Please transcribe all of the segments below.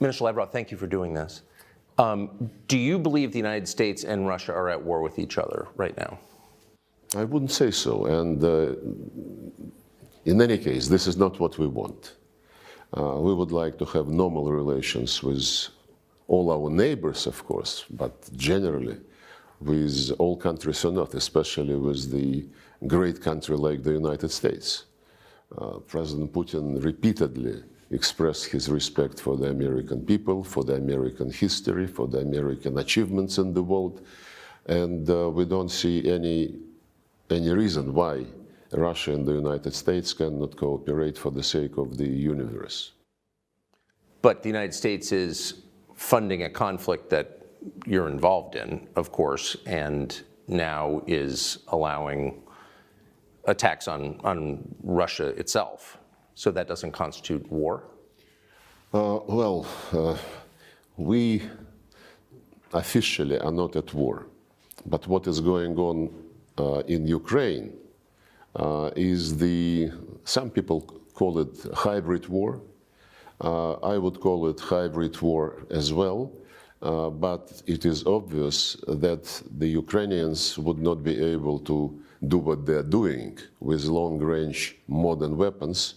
Minister Lavrov, thank you for doing this. Do you believe the United States and Russia are at war with each other right now? I wouldn't say so. And in any case, this is not what we want. We would like to have normal relations with all our neighbors, of course, but generally with all countries on earth, especially with the great country like the United States. President Putin repeatedly expressed his respect for the American people, for the American history, for the American achievements in the world, and we don't see any reason why Russia and the United States cannot cooperate for the sake of the universe. But the United States is funding a conflict that you're involved in, of course, and now is allowing attacks on Russia itself. So that doesn't constitute war? We officially are not at war. But what is going on in Ukraine is some people call it hybrid war. I would call it hybrid war as well. But it is obvious that the Ukrainians would not be able to do what they're doing with long-range modern weapons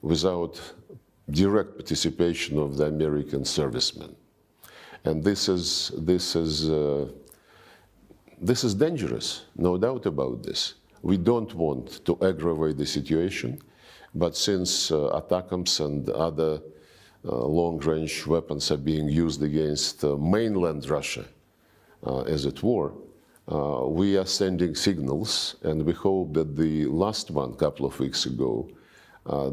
without direct participation of the American servicemen. And this is dangerous, no doubt about this. We don't want to aggravate the situation, but since ATACMS and other long-range weapons are being used against mainland Russia, as it were, we are sending signals, and we hope that the last one, a couple of weeks ago,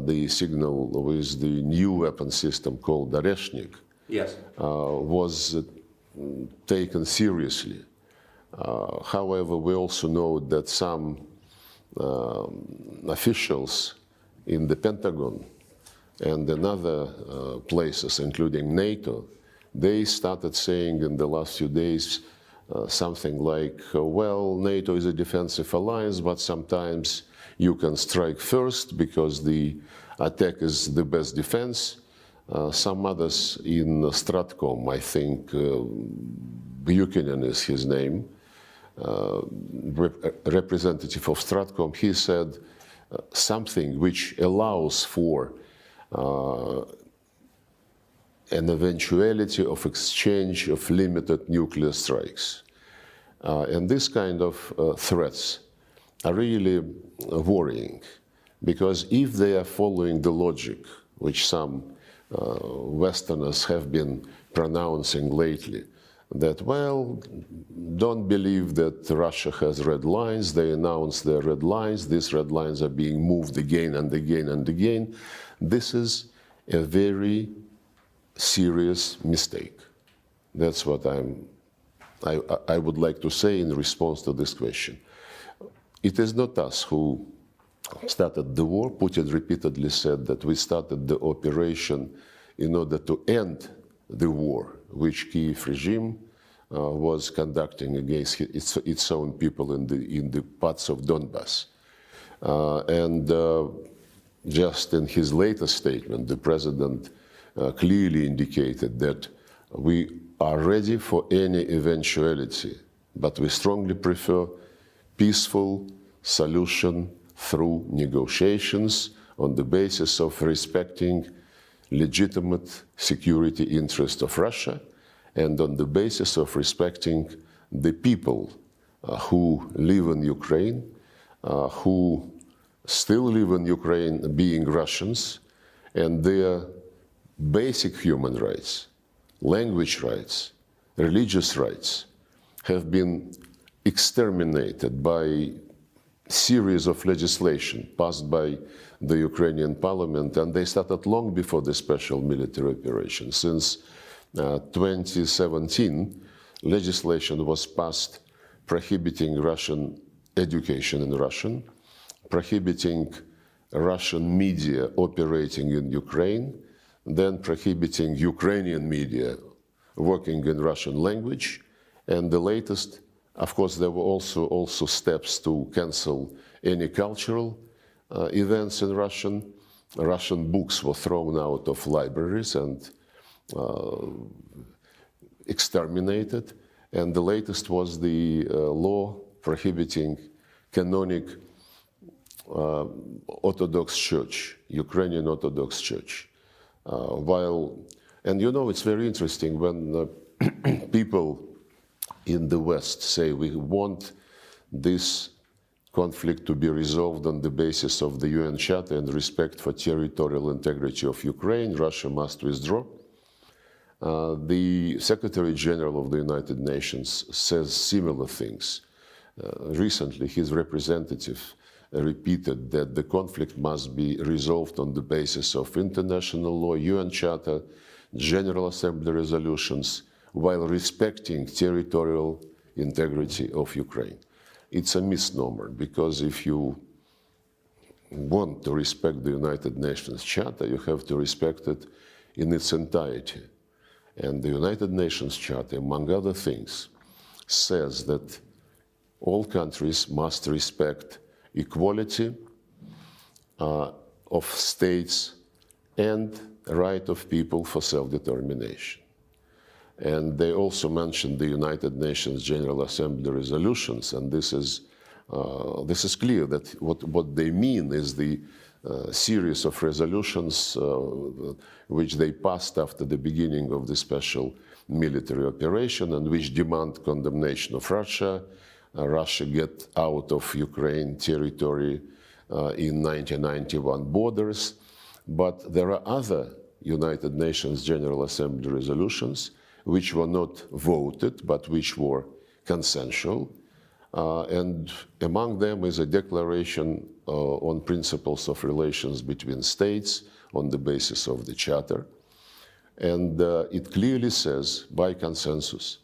the signal with the new weapon system called Oreshnik, yes, was taken seriously. However, we also know that some officials in the Pentagon and in other places, including NATO, they started saying in the last few days something like, well, NATO is a defensive alliance, but sometimes you can strike first because the attack is the best defense. Some others in Stratcom, I think Buchanan is his name, representative of Stratcom, he said something which allows for an eventuality of exchange of limited nuclear strikes. And this kind of threats are really worrying, because if they are following the logic which some Westerners have been pronouncing lately, that, well, don't believe that Russia has red lines, they announce their red lines, these red lines are being moved again and again and again, this is a very serious mistake. That's what I would like to say in response to this question. It is not us who started the war. Putin repeatedly said that we started the operation in order to end the war which Kiev regime was conducting against its own people in the parts of Donbass. Just in his latest statement, the president clearly indicated that we are ready for any eventuality, but we strongly prefer peaceful solution through negotiations on the basis of respecting legitimate security interests of Russia and on the basis of respecting the people who live in Ukraine, who still live in Ukraine being Russians, and their basic human rights, language rights, religious rights have been exterminated by series of legislation passed by the Ukrainian parliament, and they started long before the special military operation. Since 2017, legislation was passed prohibiting Russian education in Russian, prohibiting Russian media operating in Ukraine, then prohibiting Ukrainian media working in Russian language, and the latest, of course, there were also steps to cancel any cultural events in Russian. Russian books were thrown out of libraries, and exterminated. And the latest was the law prohibiting canonic Orthodox Church, Ukrainian Orthodox Church. And you know, it's very interesting when people in the West say we want this conflict to be resolved on the basis of the UN Charter and respect for territorial integrity of Ukraine, Russia must withdraw. The Secretary General of the United Nations says similar things. Recently, his representative repeated that the conflict must be resolved on the basis of international law, UN Charter, General Assembly resolutions, while respecting territorial integrity of Ukraine. It's a misnomer, because if you want to respect the United Nations Charter, you have to respect it in its entirety. And the United Nations Charter, among other things, says that all countries must respect equality of states and right of people for self-determination. And they also mentioned the United Nations General Assembly resolutions, and this is clear that what they mean is the series of resolutions which they passed after the beginning of the special military operation, and which demand condemnation of Russia, Russia get out of Ukraine territory in 1991 borders. But there are other United Nations General Assembly resolutions which were not voted, but which were consensual. And among them is a declaration on principles of relations between states on the basis of the Charter. And it clearly says, by consensus,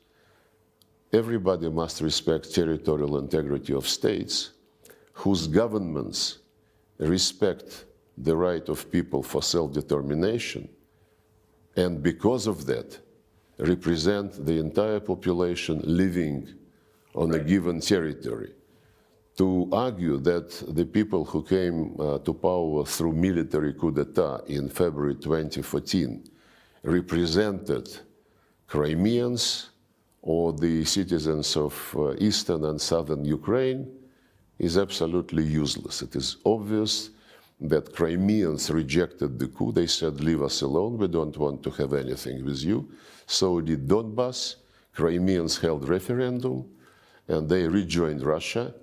everybody must respect territorial integrity of states whose governments respect the right of people for self-determination, and because of that, represent the entire population living on a given territory. To argue that the people who came to power through military coup d'etat in February 2014 represented Crimeans or the citizens of eastern and southern Ukraine is absolutely useless. It is obvious that Crimeans rejected the coup. They said, leave us alone, we don't want to have anything with you. So did Donbass. Crimeans held referendum, and they rejoined Russia.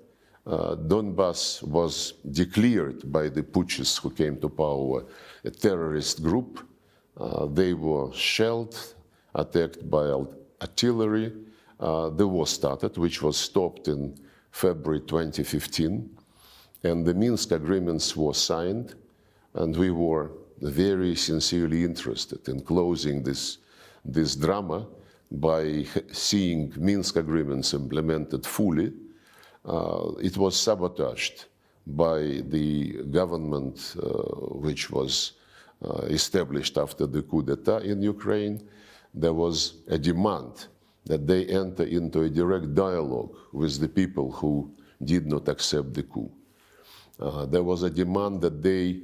Donbass was declared by the putschists who came to power a terrorist group. They were shelled, attacked by artillery. The war started, which was stopped in February 2015. And the Minsk agreements were signed, and we were very sincerely interested in closing this drama by seeing Minsk agreements implemented fully. It was sabotaged by the government which was established after the coup d'etat in Ukraine. There was a demand that they enter into a direct dialogue with the people who did not accept the coup. There was a demand that they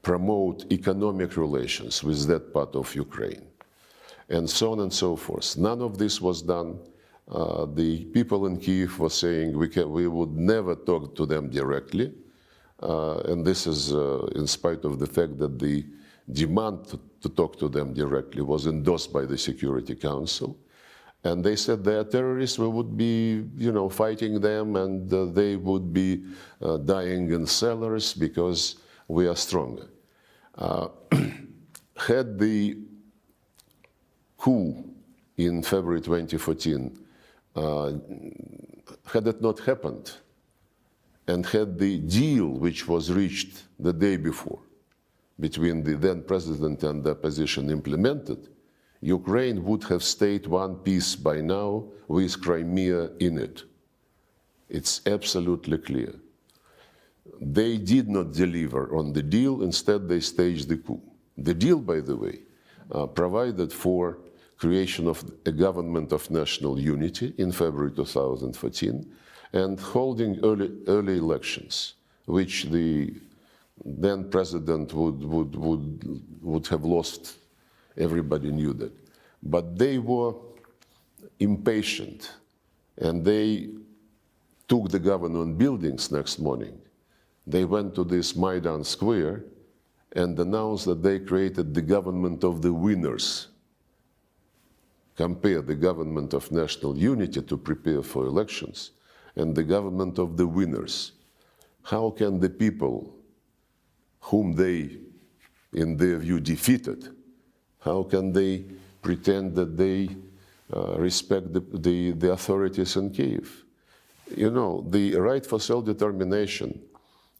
promote economic relations with that part of Ukraine, and so on and so forth. None of this was done. The people in Kyiv were saying we would never talk to them directly, and this is in spite of the fact that the demand to talk to them directly was endorsed by the Security Council. And they said they are terrorists, we would be, fighting them, and they would be dying in cellars because we are stronger. Had the coup in February 2014, had it not happened, and had the deal which was reached the day before between the then president and the opposition implemented, Ukraine would have stayed one piece by now with Crimea in it. It's absolutely clear. They did not deliver on the deal, instead they staged the coup. The deal, by the way, provided for creation of a government of national unity in February 2014 and holding early elections, which the then president would have lost Everybody knew that. But they were impatient, and they took the government buildings next morning. They went to this Maidan Square and announced that they created the government of the winners. Compare the government of national unity to prepare for elections and the government of the winners. How can the people whom they, in their view, defeated, how can they pretend that they respect the authorities in Kyiv? You know, the right for self-determination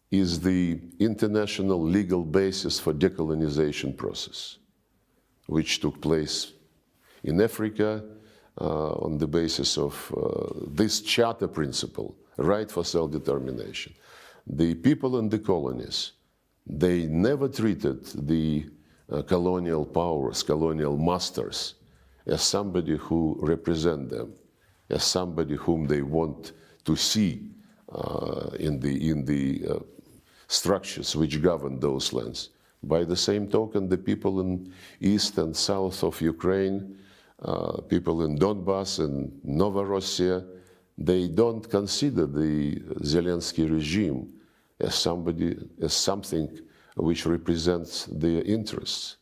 is the international legal basis for decolonization process, which took place in Africa on the basis of this charter principle, right for self-determination. The people in the colonies, they never treated the colonial powers, colonial masters, as somebody who represent them, as somebody whom they want to see in the structures which govern those lands. By the same token, the people in east and south of Ukraine, people in Donbass and Novorossiya, they don't consider the Zelensky regime as something which represents their interests.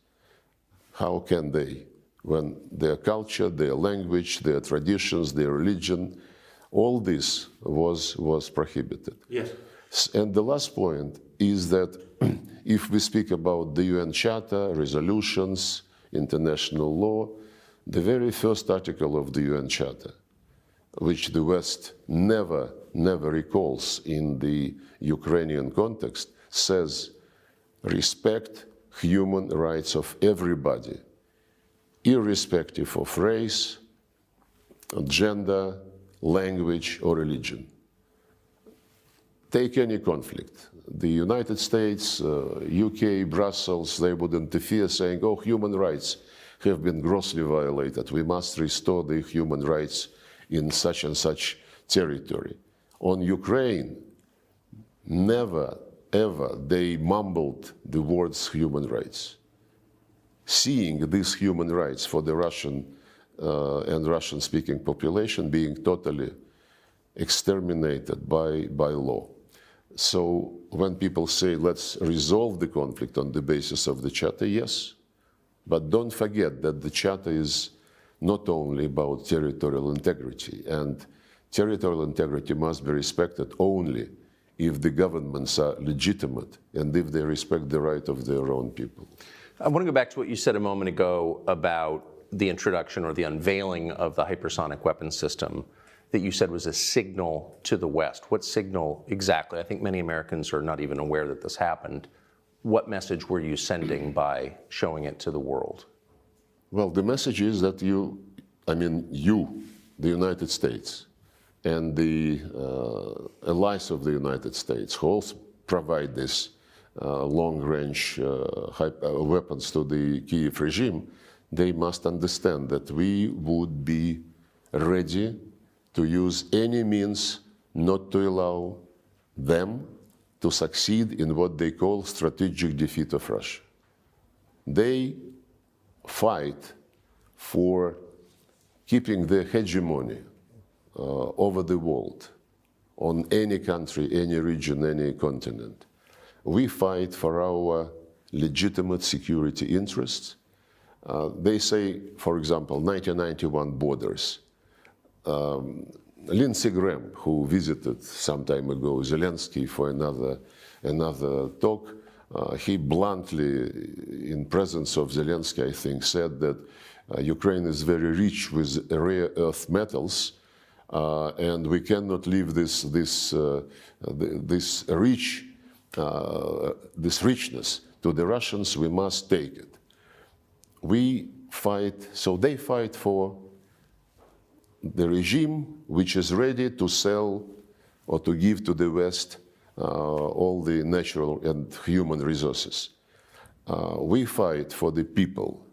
How can they, when their culture, their language, their traditions, their religion, all this was prohibited? Yes. And the last point is that if we speak about the UN Charter, resolutions, international law, the very first article of the UN Charter, which the West never recalls in the Ukrainian context, says respect human rights of everybody, irrespective of race, gender, language, or religion. Take any conflict. The United States, UK, Brussels, they would interfere saying, oh, human rights have been grossly violated. We must restore the human rights in such and such territory. On Ukraine, never, ever they mumbled the words human rights. Seeing these human rights for the Russian and Russian-speaking population being totally exterminated by law. So when people say, let's resolve the conflict on the basis of the Charter, yes, but don't forget that the Charter is not only about territorial integrity, and territorial integrity must be respected only if the governments are legitimate and if they respect the right of their own people. I want to go back to what you said a moment ago about the introduction or the unveiling of the hypersonic weapons system that you said was a signal to the West. What signal exactly? I think many Americans are not even aware that this happened. What message were you sending by showing it to the world? Well, the message is that you, the United States, and the allies of the United States, who also provide this long-range weapons to the Kyiv regime, they must understand that we would be ready to use any means not to allow them to succeed in what they call strategic defeat of Russia. They fight for keeping their hegemony over the world, on any country, any region, any continent. We fight for our legitimate security interests. They say, for example, 1991 borders. Lindsey Graham, who visited some time ago Zelensky for another talk, he bluntly, in presence of Zelensky, I think, said that Ukraine is very rich with rare earth metals, and we cannot leave this richness to the Russians. We must take it. We fight, so they fight for the regime which is ready to sell or to give to the West all the natural and human resources. We fight for the people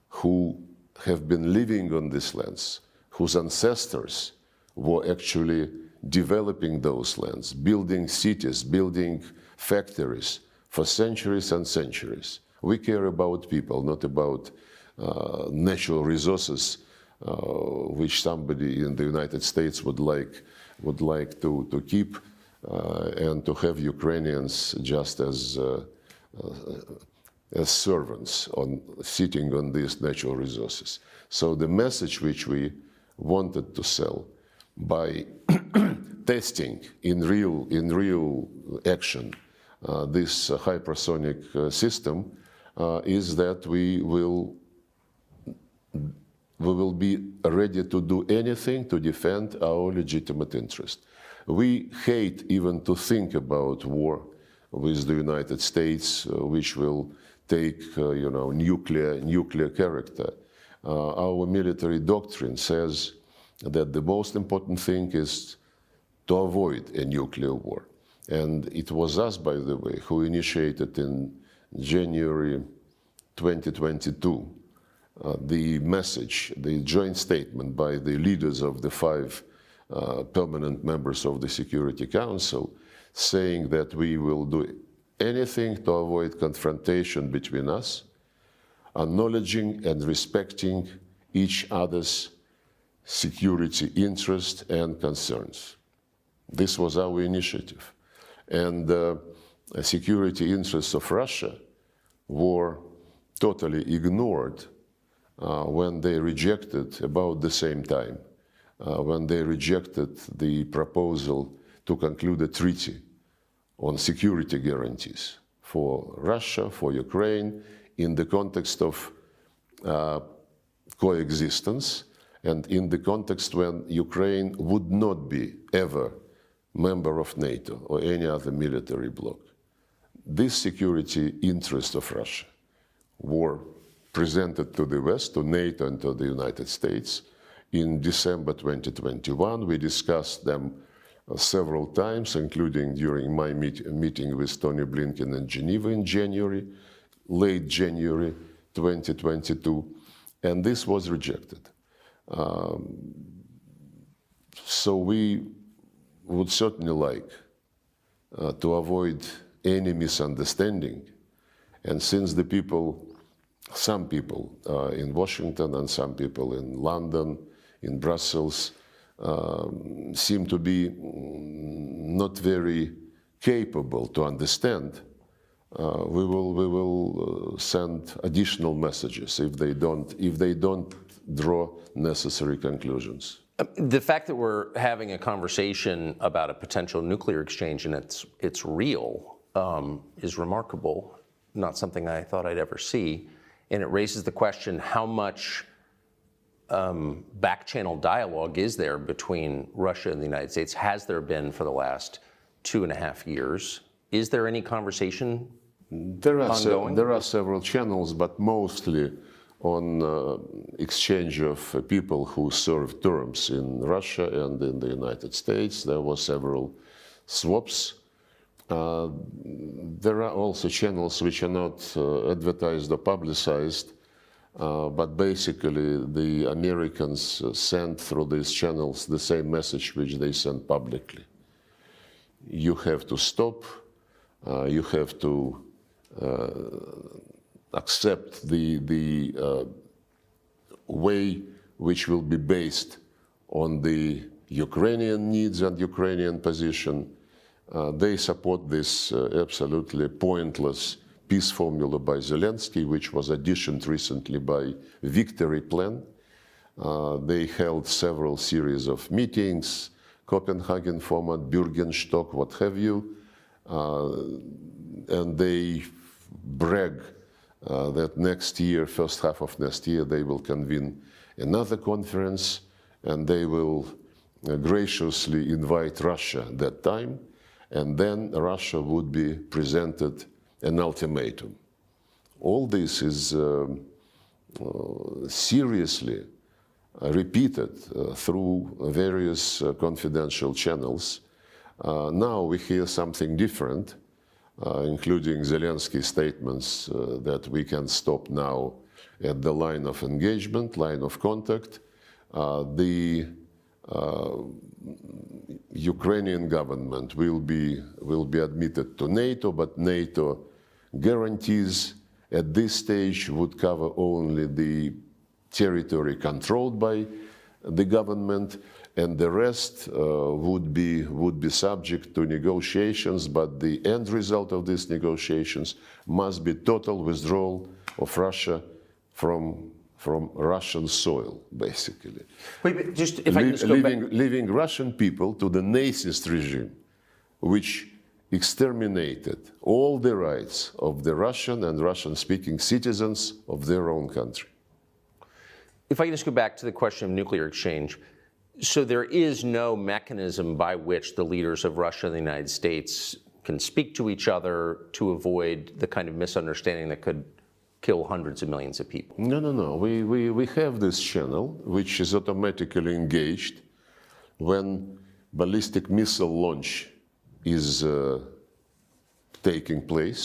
who have been living on these lands, whose ancestors were actually developing those lands, building cities, building factories for centuries and centuries. We care about people, not about natural resources which somebody in the United States would like to keep and to have Ukrainians just as servants sitting on these natural resources. So the message which we wanted to sell by testing in real action this hypersonic system is that we will be ready to do anything to defend our legitimate interest. We hate even to think about war with the United States, which will take, nuclear character. Our military doctrine says that the most important thing is to avoid a nuclear war. And it was us, by the way, who initiated in January 2022 the message, the joint statement by the leaders of the 5 permanent members of the Security Council, saying that we will do anything to avoid confrontation between us, acknowledging and respecting each other's security interests and concerns. This was our initiative. And the security interests of Russia were totally ignored when they rejected, about the same time, when they rejected the proposal to conclude a treaty on security guarantees for Russia, for Ukraine, in the context of coexistence and in the context when Ukraine would not be ever member of NATO or any other military bloc. This security interest of Russia were presented to the West, to NATO and to the United States. In December 2021, we discussed them several times, including during my meeting with Tony Blinken in Geneva in January, late January 2022, and this was rejected. So we would certainly like to avoid any misunderstanding, and since the people, some people in Washington and some people in London, in Brussels, seem to be not very capable to understand, we will send additional messages if they don't draw necessary conclusions. The fact that we're having a conversation about a potential nuclear exchange and it's real is remarkable, not something I thought I'd ever see. And it raises the question, how much back-channel dialogue is there between Russia and the United States? Has there been for the last 2.5 years? Is there any conversation ongoing? There are several channels, but mostly on exchange of people who served terms in Russia and in the United States. There were several swaps. There are also channels which are not advertised or publicized, but basically the Americans send through these channels the same message which they send publicly. You have to stop, you have to accept the way which will be based on the Ukrainian needs and Ukrainian position. They support this absolutely pointless peace formula by Zelensky, which was additioned recently by Victory Plan. They held several series of meetings, Copenhagen format, Bürgenstock, what have you, and they brag that next year, first half of next year, they will convene another conference and they will graciously invite Russia at that time, and then Russia would be presented an ultimatum. All this is seriously repeated through various confidential channels. Now we hear something different, including Zelensky's statements that we can stop now at the line of engagement, line of contact. The Ukrainian government will be admitted to NATO, but NATO guarantees at this stage would cover only the territory controlled by the government, and the rest would be subject to negotiations, but the end result of these negotiations must be total withdrawal of Russia from Russian soil, basically. Wait, but just if I can just go back. Leaving Russian people to the Nazist regime, which exterminated all the rights of the Russian and Russian-speaking citizens of their own country. If I can just go back to the question of nuclear exchange, so there is no mechanism by which the leaders of Russia and the United States can speak to each other to avoid the kind of misunderstanding that could kill hundreds of millions of people? No. We have this channel, which is automatically engaged when ballistic missile launch is taking place.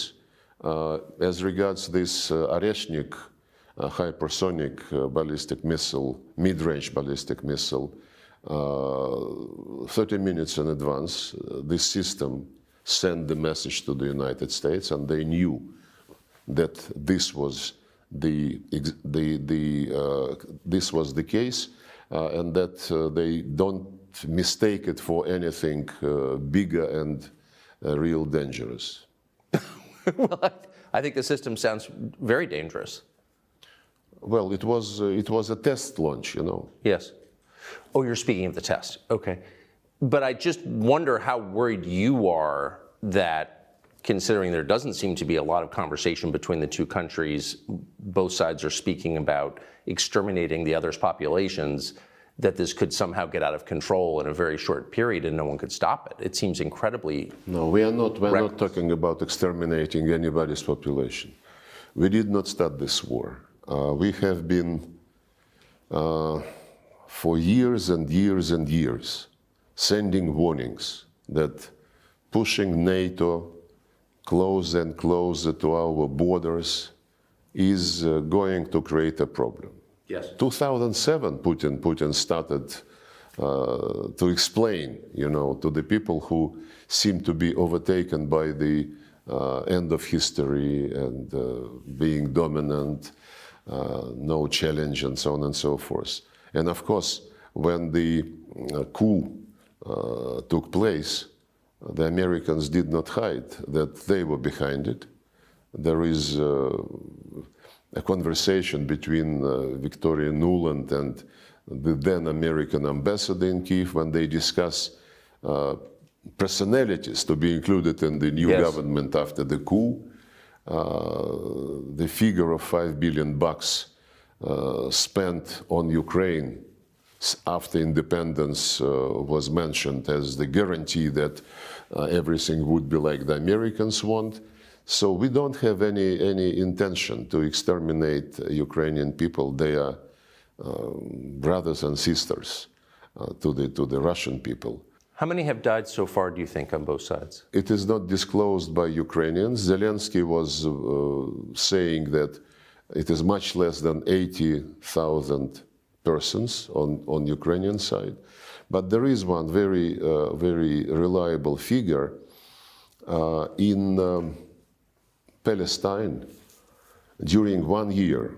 As regards this Oreshnik hypersonic ballistic missile, mid-range ballistic missile, 30 minutes in advance, this system sent the message to the United States, and they knew that this was the case, and that they don't mistake it for anything bigger and real dangerous. Well, I think the system sounds very dangerous. Well, it was a test launch, you know. Yes. Oh, you're speaking of the test. Okay. But I just wonder how worried you are that, considering there doesn't seem to be a lot of conversation between the two countries, both sides are speaking about exterminating the other's populations, that this could somehow get out of control in a very short period and no one could stop it. It seems incredibly... No, we're not talking about exterminating anybody's population. We did not start this war. We have been, for years and years and years, sending warnings that pushing NATO closer and closer to our borders is going to create a problem. Yes. 2007, Putin started to explain, to the people who seem to be overtaken by the end of history and being dominant, no challenge, and so on and so forth. And of course, when the coup took place, the Americans did not hide that they were behind it. There is a conversation between Victoria Nuland and the then American ambassador in Kyiv when they discuss personalities to be included in the new government after the coup. The figure of $5 billion spent on Ukraine after independence was mentioned as the guarantee that everything would be like the Americans want. So we don't have any intention to exterminate Ukrainian people. They are brothers and sisters to the Russian people. How many have died so far, do you think, on both sides? It is not disclosed by Ukrainians. Zelensky was saying that it is much less than 80,000 persons on Ukrainian side. But there is one very reliable figure in Palestine. During 1 year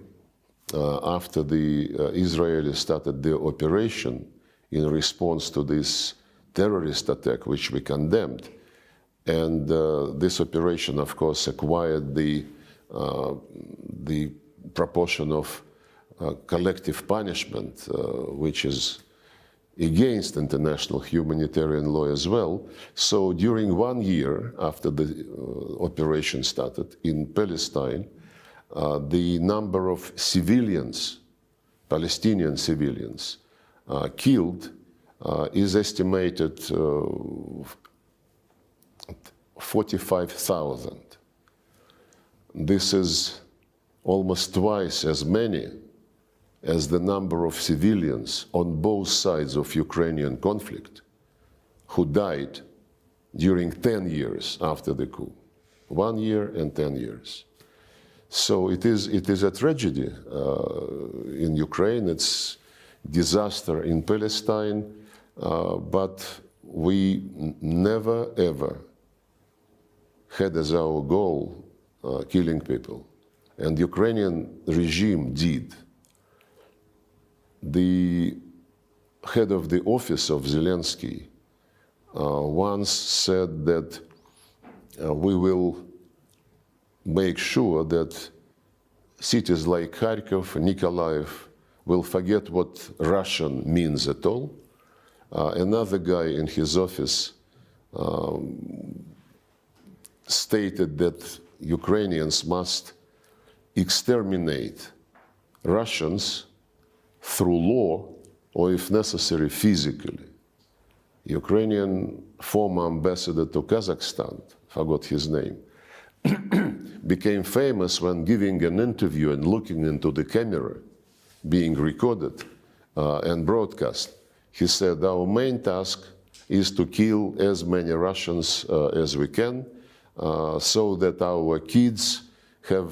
after the Israelis started their operation in response to this terrorist attack, which we condemned, and this operation, of course, acquired the proportion of collective punishment, which is against international humanitarian law as well. So during 1 year after the operation started in Palestine, the number of civilians, Palestinian civilians, killed is estimated 45,000. This is almost twice as many as the number of civilians on both sides of Ukrainian conflict who died during 10 years after the coup. 1 year and 10 years. So it is a tragedy in Ukraine. It's disaster in Palestine, but we never ever had as our goal killing people. and Ukrainian regime did. The head of the office of Zelensky once said that we will make sure that cities like Kharkov, Nikolaev will forget what Russian means at all. Another guy in his office stated that Ukrainians must exterminate Russians through law or, if necessary, physically. Ukrainian former ambassador to Kazakhstan, forgot his name, became famous when giving an interview and looking into the camera, being recorded and broadcast. He said, our main task is to kill as many Russians as we can so that our kids have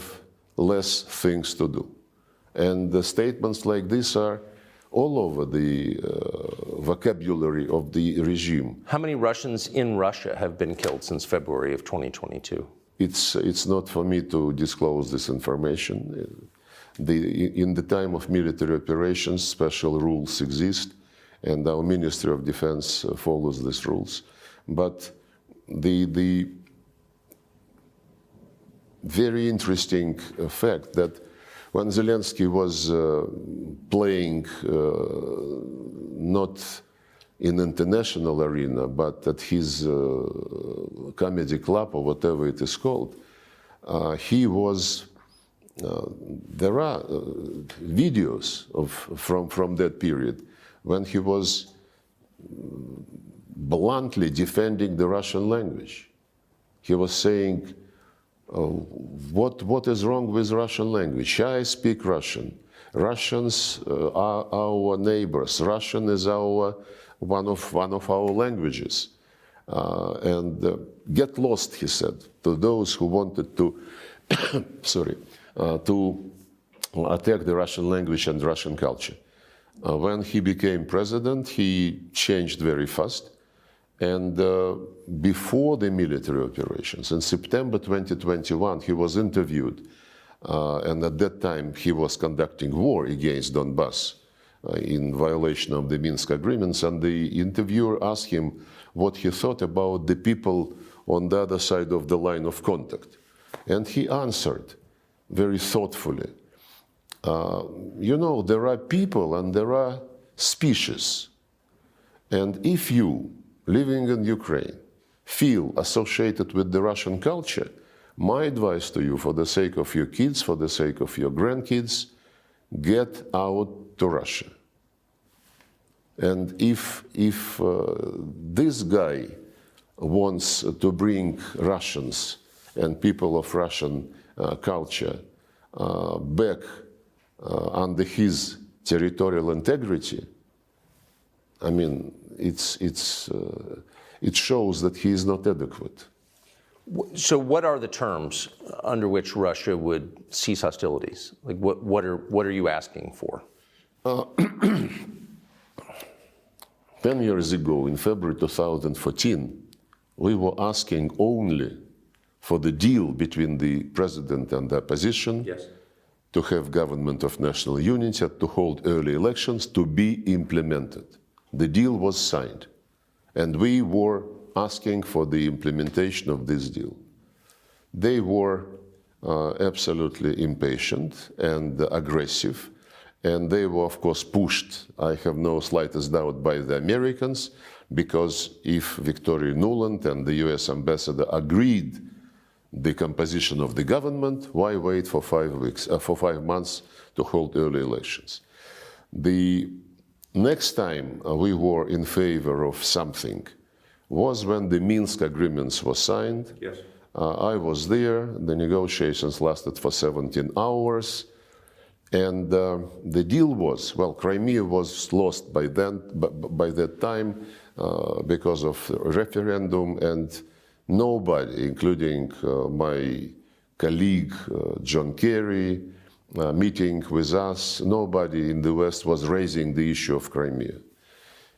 less things to do. And the statements like this are all over the vocabulary of the regime. How many Russians in Russia have been killed since February of 2022? It's not for me to disclose this information. In the time of military operations, special rules exist, and our Ministry of Defense follows these rules. But the very interesting fact that when Zelensky was playing not in international arena, but at his comedy club or whatever it is called, he was. There are videos from that period when he was bluntly defending the Russian language. He was saying, what is wrong with Russian language? I speak Russian. Russians are our neighbors. Russian is one of our languages. And get lost, he said, to those who wanted to, to attack the Russian language and Russian culture. When he became president, he changed very fast. And before the military operations, in September 2021, he was interviewed. And at that time, he was conducting war against Donbass in violation of the Minsk agreements. And the interviewer asked him what he thought about the people on the other side of the line of contact. And he answered very thoughtfully, you know, there are people and there are species. And if you, living in Ukraine, feel associated with the Russian culture, my advice to you, for the sake of your kids, for the sake of your grandkids, get out to Russia. And if this guy wants to bring Russians and people of Russian culture back under his territorial integrity, I mean, it shows that he is not adequate. So what are the terms under which Russia would cease hostilities? Like what are you asking for? 10 years ago, in February 2014, we were asking only for the deal between the president and the opposition, Yes. to have government of national unity, to hold early elections, to be implemented. The deal was signed, and we were asking for the implementation of this deal. They were absolutely impatient and aggressive, and they were, of course, pushed, I have no slightest doubt, by the Americans, because if Victoria Nuland and the US ambassador agreed the composition of the government, why wait for 5 months to hold early elections? The next time we were in favor of something was when the Minsk agreements were signed. Yes. I was there. The negotiations lasted for 17 hours. And the deal was, well, Crimea was lost by that time because of referendum, and nobody, including my colleague John Kerry, meeting with us, nobody in the West was raising the issue of Crimea.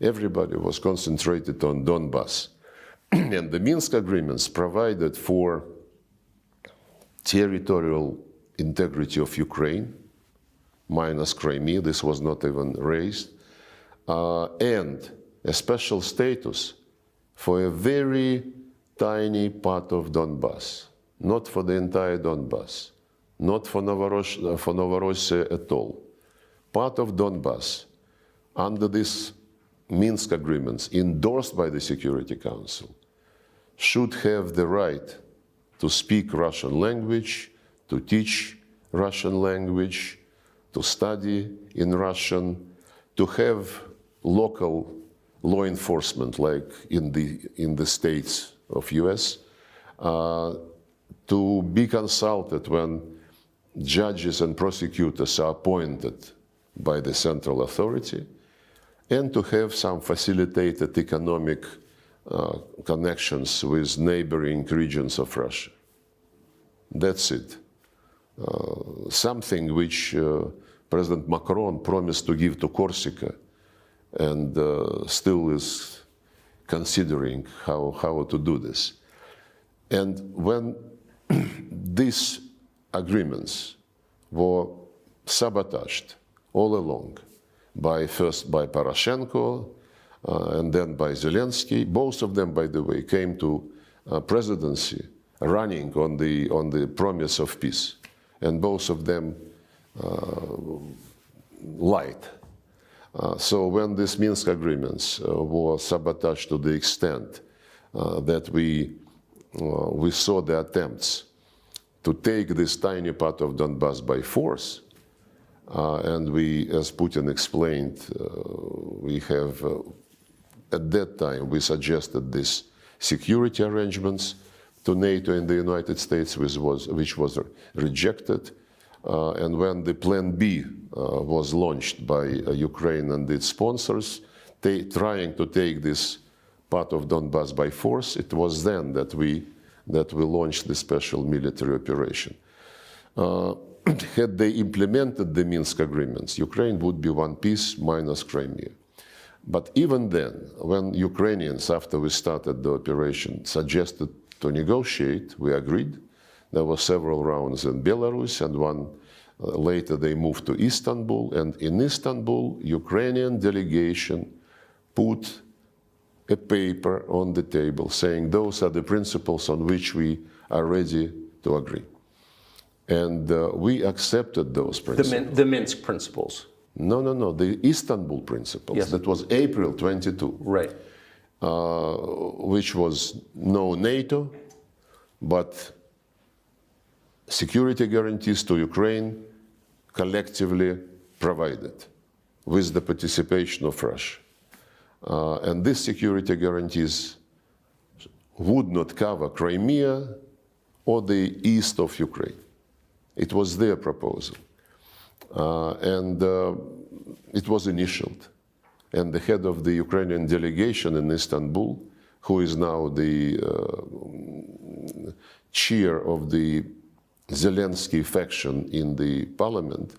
Everybody was concentrated on Donbass. And the Minsk agreements provided for territorial integrity of Ukraine, minus Crimea, this was not even raised, and a special status for a very tiny part of Donbass, not for the entire Donbass, not for Novorossiya at all. Part of Donbass, under these Minsk agreements, endorsed by the Security Council, should have the right to speak Russian language, to teach Russian language, to study in Russian, to have local law enforcement like in the states of US, to be consulted when judges and prosecutors are appointed by the central authority, and to have some facilitated economic connections with neighboring regions of Russia. That's it. Something which President Macron promised to give to Corsica and still is considering how to do this. And when these agreements were sabotaged all along, first by Poroshenko and then by Zelensky, both of them, by the way, came to presidency running on the promise of peace, and both of them lied. So when these Minsk agreements were sabotaged to the extent that we saw the attempts to take this tiny part of Donbass by force, and we, as Putin explained, we have, at that time, we suggested these security arrangements to NATO and the United States, which was rejected. And when the Plan B was launched by Ukraine and its sponsors, trying to take this part of Donbass by force, it was then that we launched the special military operation. Had they implemented the Minsk agreements, Ukraine would be one piece minus Crimea. But even then, when Ukrainians, after we started the operation, suggested to negotiate, we agreed. There were several rounds in Belarus, and one later they moved to Istanbul. And in Istanbul, Ukrainian delegation put a paper on the table saying those are the principles on which we are ready to agree. And we accepted those principles. The Minsk principles. No, the Istanbul principles. Yes. That was April 22. Right. Which was no NATO, but security guarantees to Ukraine collectively provided with the participation of Russia. And these security guarantees would not cover Crimea or the east of Ukraine. It was their proposal. And it was initialed. And the head of the Ukrainian delegation in Istanbul, who is now the chair of the Zelensky faction in the parliament,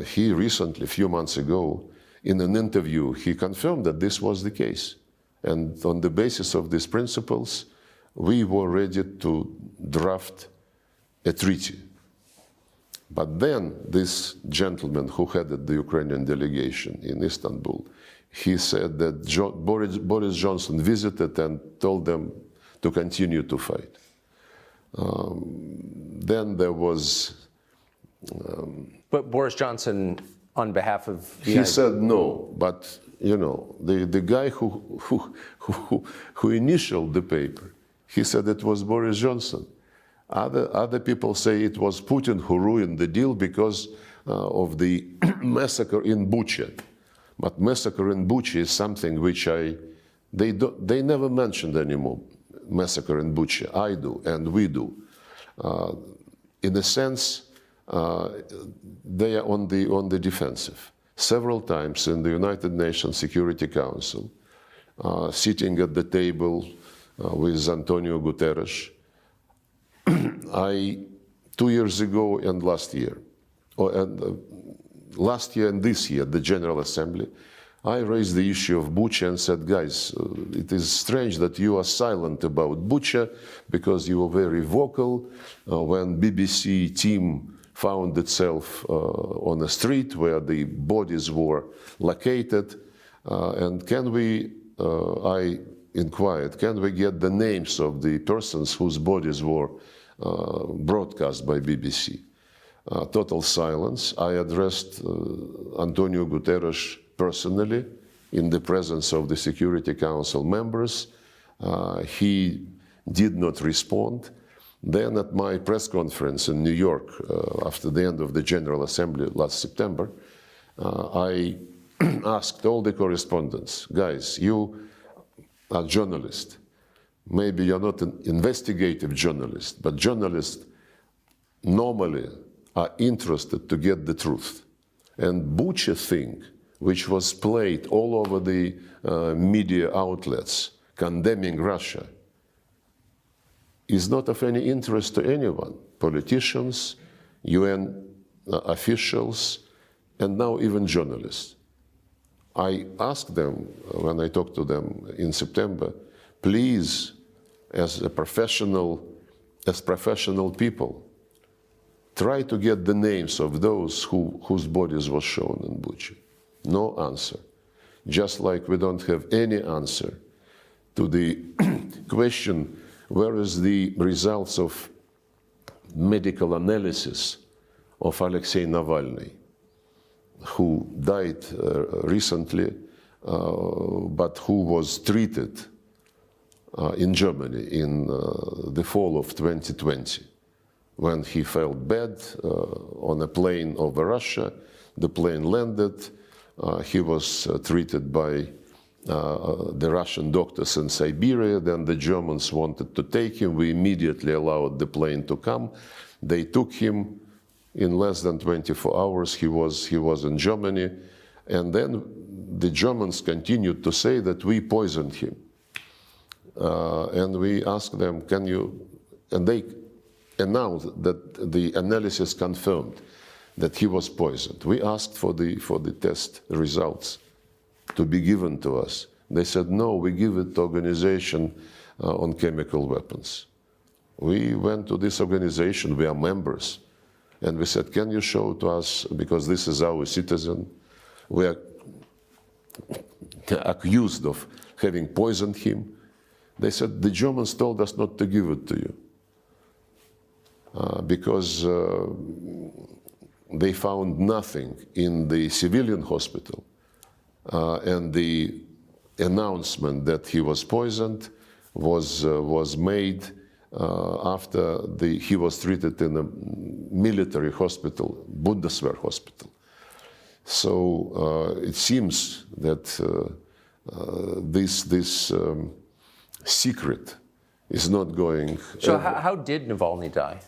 he recently, a few months ago, in an interview, he confirmed that this was the case. And on the basis of these principles, we were ready to draft a treaty. But then this gentleman who headed the Ukrainian delegation in Istanbul, he said that Boris Johnson visited and told them to continue to fight. Then there was... But Boris Johnson, on behalf of the He said no, but you know, the guy who initialed the paper, he said it was Boris Johnson. Other people say it was Putin who ruined the deal because of the massacre in Bucha. But massacre in Bucha is something which they never mentioned anymore. Massacre in Bucha. I do, and we do. In a sense, they are on the defensive. Several times in the United Nations Security Council, sitting at the table with Antonio Guterres, 2 years ago and last year, last year and this year, the General Assembly, I raised the issue of Bucha and said, guys, it is strange that you are silent about Bucha because you were very vocal when BBC team found itself on a street where the bodies were located. And can we, I inquired, can we get the names of the persons whose bodies were broadcast by BBC? Total silence. I addressed Antonio Guterres personally in the presence of the Security Council members. He did not respond. Then at my press conference in New York after the end of the General Assembly last September, I asked all the correspondents, guys, you are journalists. Maybe you're not an investigative journalist, but journalists normally are interested to get the truth. And Bucha thing, which was played all over the media outlets condemning Russia, is not of any interest to anyone. Politicians, UN officials, and now even journalists. I asked them, when I talked to them in September, please, as professional people, try to get the names of those whose bodies were shown in Bucha. No answer. Just like we don't have any answer to the question, where is the results of medical analysis of Alexei Navalny, who died recently, but who was treated in Germany in the fall of 2020. When he felt bad on a plane over Russia, the plane landed, he was treated by the Russian doctors in Siberia, then the Germans wanted to take him, we immediately allowed the plane to come. They took him, in less than 24 hours he was in Germany, and then the Germans continued to say that we poisoned him. And we asked them, can you, and they announced that the analysis confirmed that he was poisoned. We asked for the test results to be given to us. They said, no, we give it to Organization on Chemical Weapons. We went to this organization, we are members, and we said, can you show to us, because this is our citizen, we are accused of having poisoned him. They said, the Germans told us not to give it to you. Because they found nothing in the civilian hospital, and the announcement that he was poisoned was made after he was treated in a military hospital, Bundeswehr hospital. So it seems that this secret is not going. So how did Navalny die?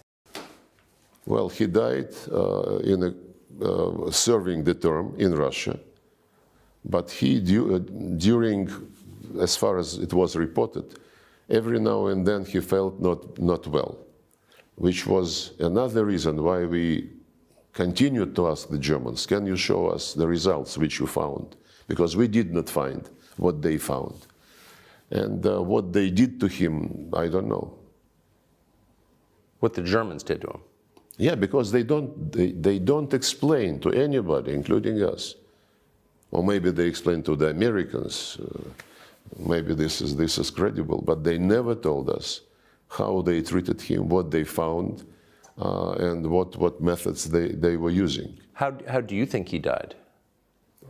Well, he died serving the term in Russia, but he, during, as far as it was reported, every now and then he felt not well, which was another reason why we continued to ask the Germans, can you show us the results which you found? Because we did not find what they found. And what they did to him, I don't know. What the Germans did to him? Yeah, because they don't explain to anybody, including us. Or maybe they explain to the Americans. Maybe this is credible, but they never told us how they treated him, what they found, and what methods they were using. How do you think he died?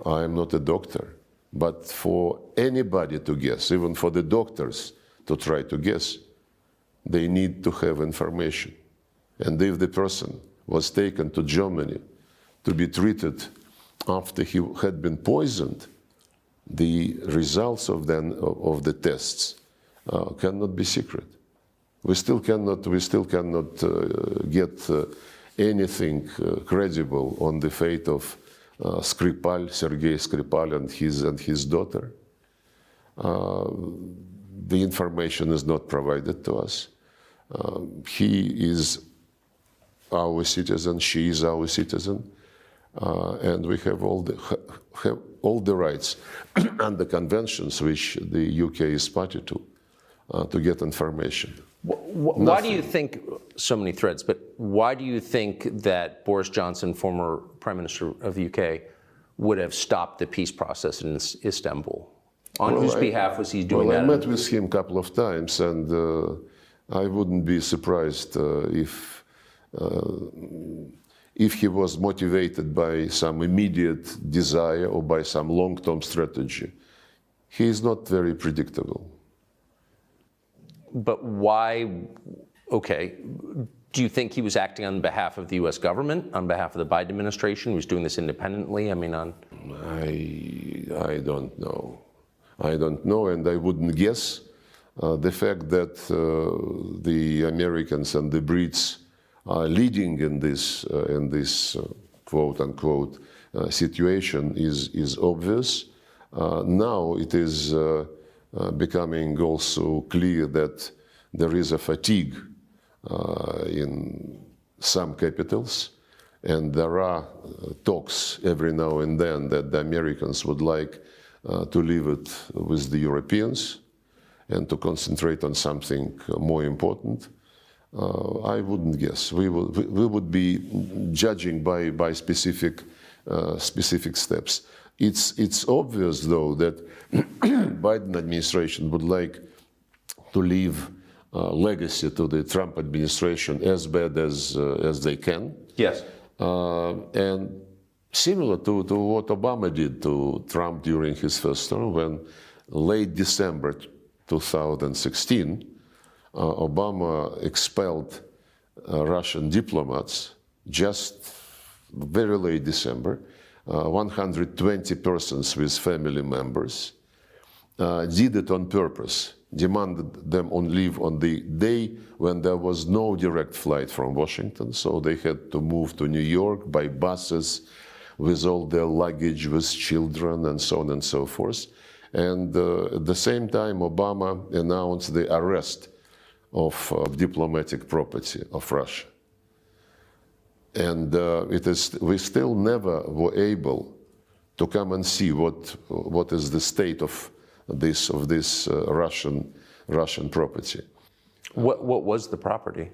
I am not a doctor, but for anybody to guess, even for the doctors to try to guess, they need to have information. And if the person was taken to Germany to be treated after he had been poisoned, the results of the tests cannot be secret. We still cannot get anything credible on the fate of Sergei Skripal and his daughter. The information is not provided to us. He is our citizen, she is our citizen. and we have all the rights under conventions which the UK is party to get information. Why do you think, so many threads, but why do you think that Boris Johnson, former Prime Minister of the UK, would have stopped the peace process in Istanbul? On whose behalf was he doing that? I met with him a couple of times, and I wouldn't be surprised if he was motivated by some immediate desire or by some long-term strategy. He is not very predictable. But why, okay, do you think he was acting on behalf of the US government, on behalf of the Biden administration? He was doing this independently? I mean, I don't know. I don't know, and I wouldn't guess. The fact that the Americans and the Brits are leading in this quote-unquote situation is obvious. Now it is becoming also clear that there is a fatigue in some capitals, and there are talks every now and then that the Americans would like to leave it with the Europeans and to concentrate on something more important. I wouldn't guess. We would be judging by specific steps. It's obvious, though, that Biden administration would like to leave legacy to the Trump administration as bad as they can. yes. And similar to what Obama did to Trump during his first term, when late December 2016, Obama expelled Russian diplomats just very late December, 120 persons with family members, did it on purpose, demanded them on leave on the day when there was no direct flight from Washington, so they had to move to New York by buses with all their luggage, with children, and so on and so forth. And at the same time, Obama announced the arrest of diplomatic property of Russia. And we still never were able to come and see what is the state of this Russian property. What was the property?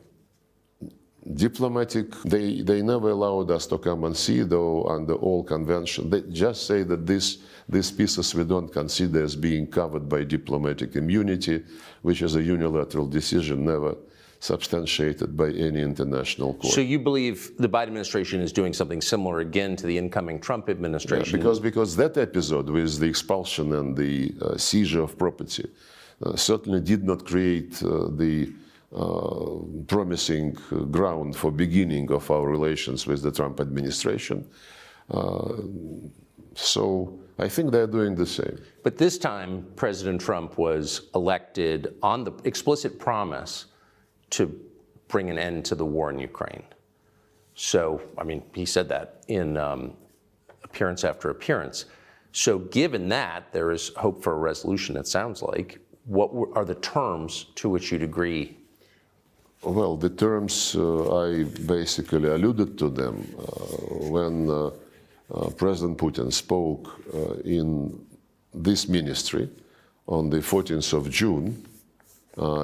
Diplomatic, they never allowed us to come and see, though, under all convention. They just say that these pieces we don't consider as being covered by diplomatic immunity, which is a unilateral decision, never substantiated by any international court. So you believe the Biden administration is doing something similar again to the incoming Trump administration? Yeah, because that episode with the expulsion and the seizure of property certainly did not create the promising ground for beginning of our relations with the Trump administration. So I think they're doing the same. But this time, President Trump was elected on the explicit promise to bring an end to the war in Ukraine. So, I mean, he said that in appearance after appearance. So given that, there is hope for a resolution, it sounds like. What are the terms to which you'd agree? Well, the terms, I basically alluded to them when President Putin spoke in this ministry on the 14th of June.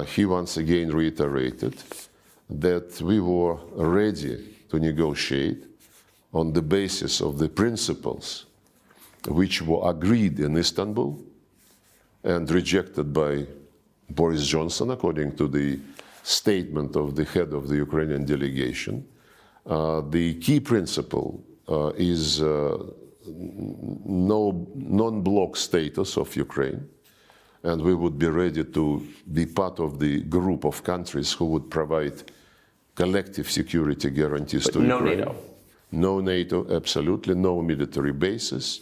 He once again reiterated that we were ready to negotiate on the basis of the principles which were agreed in Istanbul and rejected by Boris Johnson, according to the statement of the head of the Ukrainian delegation. The key principle is no non-bloc status of Ukraine, and we would be ready to be part of the group of countries who would provide collective security guarantees to no Ukraine. NATO. No NATO, absolutely. No military bases.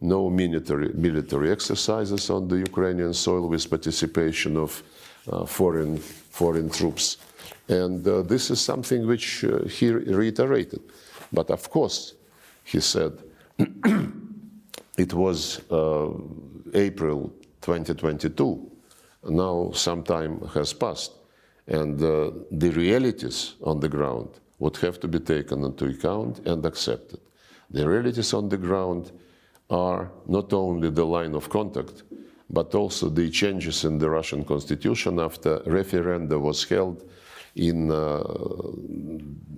No military exercises on the Ukrainian soil with participation of foreign troops. And this is something which he reiterated. But of course, he said, it was April 2022. Now some time has passed. And the realities on the ground would have to be taken into account and accepted. The realities on the ground are not only the line of contact, but also the changes in the Russian constitution after referendum was held in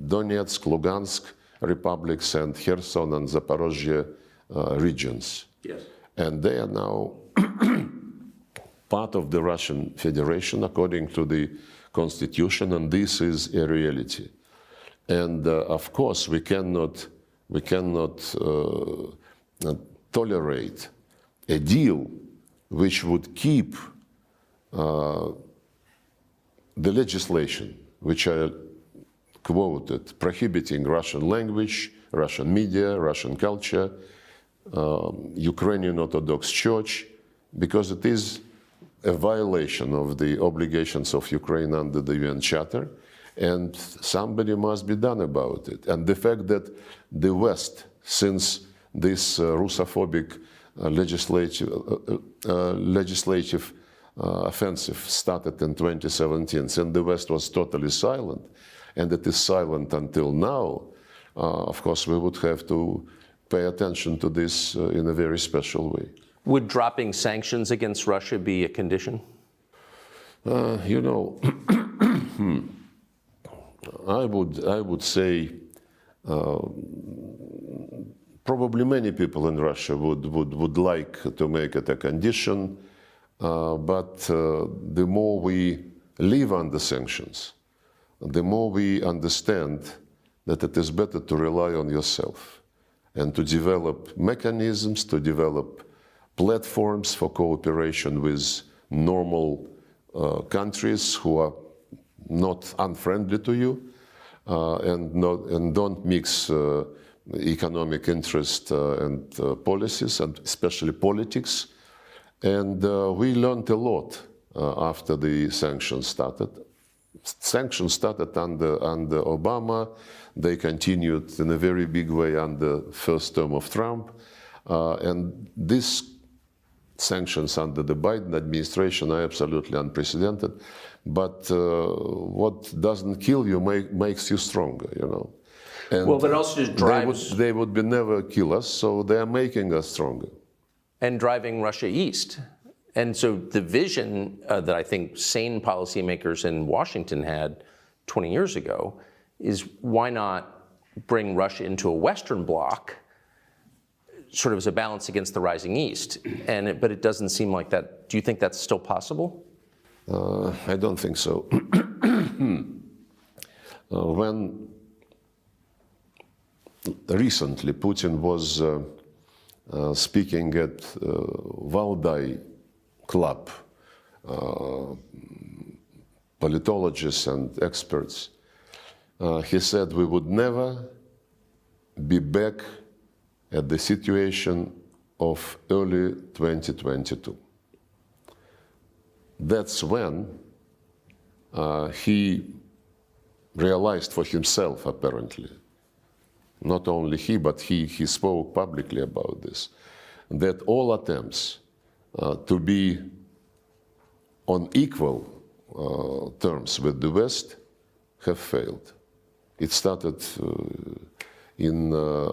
Donetsk, Lugansk republics and Kherson and Zaporozhye regions. Yes. And they are now part of the Russian Federation according to the constitution, and this is a reality. And of course, we cannot tolerate a deal which would keep the legislation, which I quoted, prohibiting Russian language, Russian media, Russian culture, Ukrainian Orthodox Church, because it is a violation of the obligations of Ukraine under the UN Charter, and somebody must be done about it. And the fact that the West, since this Russophobic legislative offensive started in 2017, and the West was totally silent, and it is silent until now, of course we would have to pay attention to this in a very special way. Would dropping sanctions against Russia be a condition? You know, I would say probably many people in Russia would like to make it a condition, but the more we live under sanctions, the more we understand that it is better to rely on yourself and to develop mechanisms, to develop platforms for cooperation with normal countries who are not unfriendly to you, and don't mix economic interest and policies, and especially politics. And we learned a lot after the sanctions started. Sanctions started under Obama. They continued in a very big way under the first term of Trump. And these sanctions under the Biden administration are absolutely unprecedented. But what doesn't kill you makes you stronger, you know. And well, but it also just drives... They would be never kill us, so they are making us stronger. And driving Russia east. And so the vision that I think sane policymakers in Washington had 20 years ago is why not bring Russia into a Western bloc, sort of as a balance against the rising east. But it doesn't seem like that. Do you think that's still possible? I don't think so. When recently Putin was speaking at Valdai Club, politologists and experts, he said we would never be back at the situation of early 2022. That's when he realized for himself, apparently, not only he, but he spoke publicly about this, that all attempts to be on equal terms with the West have failed. It started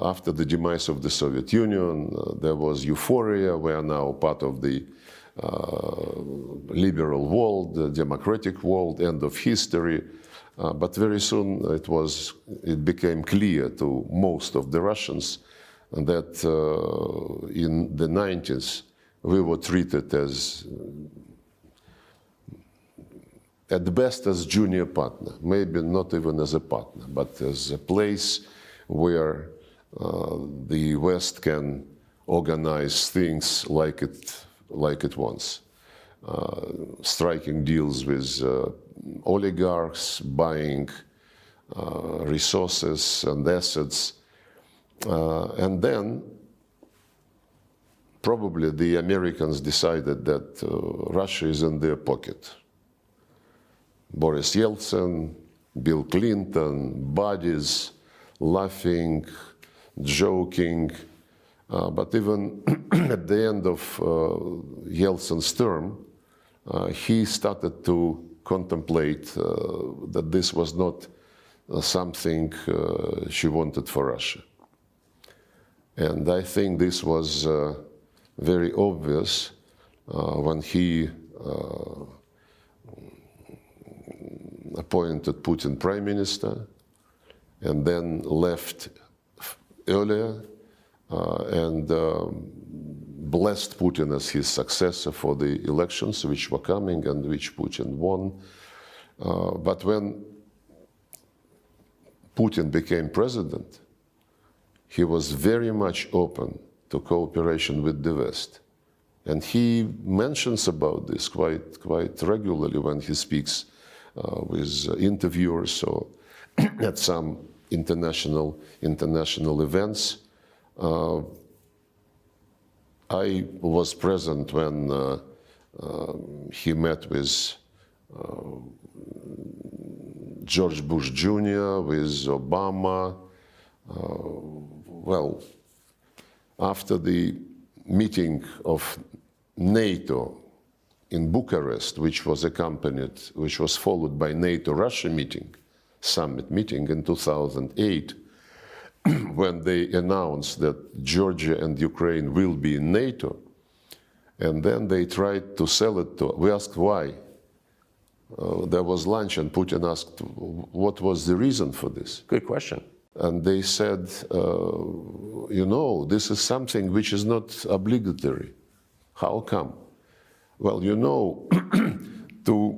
after the demise of the Soviet Union. There was euphoria. We are now part of the liberal world, the democratic world, end of history. But very soon it became clear to most of the Russians that in the 90s we were treated as, at best, as junior partner, maybe not even as a partner, but as a place where the West can organize things like it wants, striking deals with oligarchs, buying resources and assets, and then probably the Americans decided that Russia is in their pocket. Boris Yeltsin, Bill Clinton, buddies, laughing, joking, but even at the end of Yeltsin's term, he started to contemplate that this was not something she wanted for Russia. And I think this was very obvious when he appointed Putin prime minister and then left earlier and blessed Putin as his successor for the elections which were coming and which Putin won. But when Putin became president, he was very much open to cooperation with the West. And he mentions about this quite regularly when he speaks with interviewers or at some international events. I was present when he met with George Bush Jr., with Obama. Well, after the meeting of NATO in Bucharest, which was followed by NATO-Russia summit meeting in 2008, when they announced that Georgia and Ukraine will be in NATO, and then they tried to sell it to, we asked why. There was lunch and Putin asked what was the reason for this. Good question. And they said, you know, this is something which is not obligatory. How come? Well, you know, to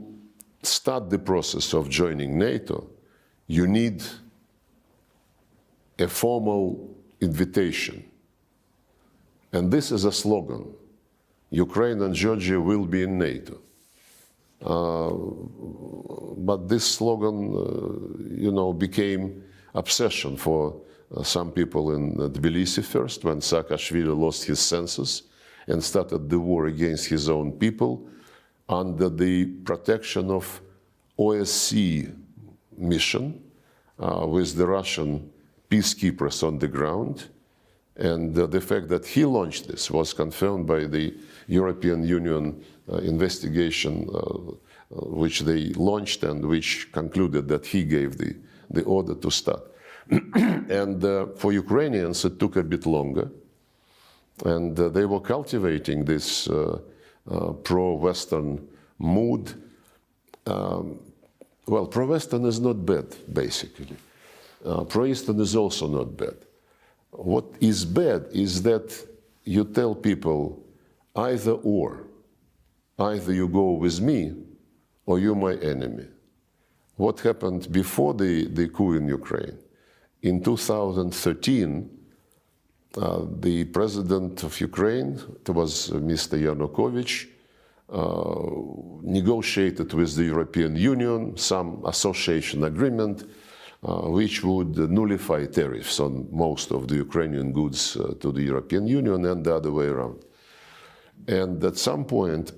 start the process of joining NATO, you need a formal invitation. And this is a slogan. Ukraine and Georgia will be in NATO. But this slogan, you know, became obsession for some people in Tbilisi first, when Saakashvili lost his senses and started the war against his own people under the protection of OSCE mission with the Russian peacekeepers on the ground. And the fact that he launched this was confirmed by the European Union investigation which they launched and which concluded that he gave the order to start. And for Ukrainians, it took a bit longer. And they were cultivating this pro-Western mood. Well, pro-Western is not bad, basically. Pro-Eastern is also not bad. What is bad is that you tell people either or. Either you go with me or you're my enemy. What happened before the coup in Ukraine? In 2013, the president of Ukraine, it was Mr. Yanukovych, negotiated with the European Union some association agreement which would nullify tariffs on most of the Ukrainian goods to the European Union and the other way around. And at some point,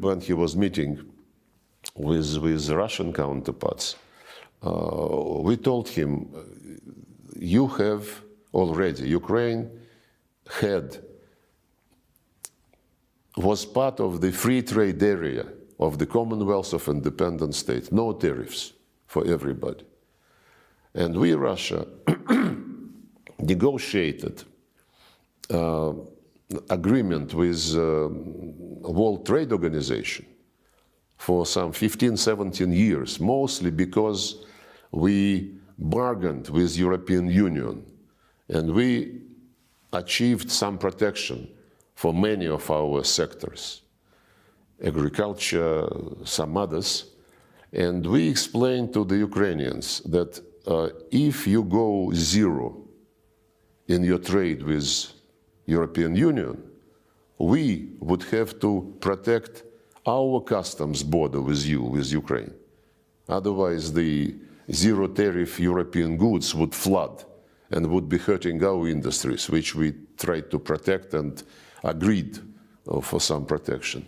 when he was meeting with Russian counterparts, we told him, you have already, Ukraine was part of the free trade area of the Commonwealth of Independent States, no tariffs for everybody. And we, Russia, negotiated agreement with World Trade Organization for some 15, 17 years, mostly because we bargained with European Union and we achieved some protection for many of our sectors, agriculture, some others. And we explained to the Ukrainians that if you go zero in your trade with European Union, we would have to protect our customs border with you, with Ukraine. Otherwise, the zero tariff European goods would flood and would be hurting our industries, which we tried to protect and agreed for some protection.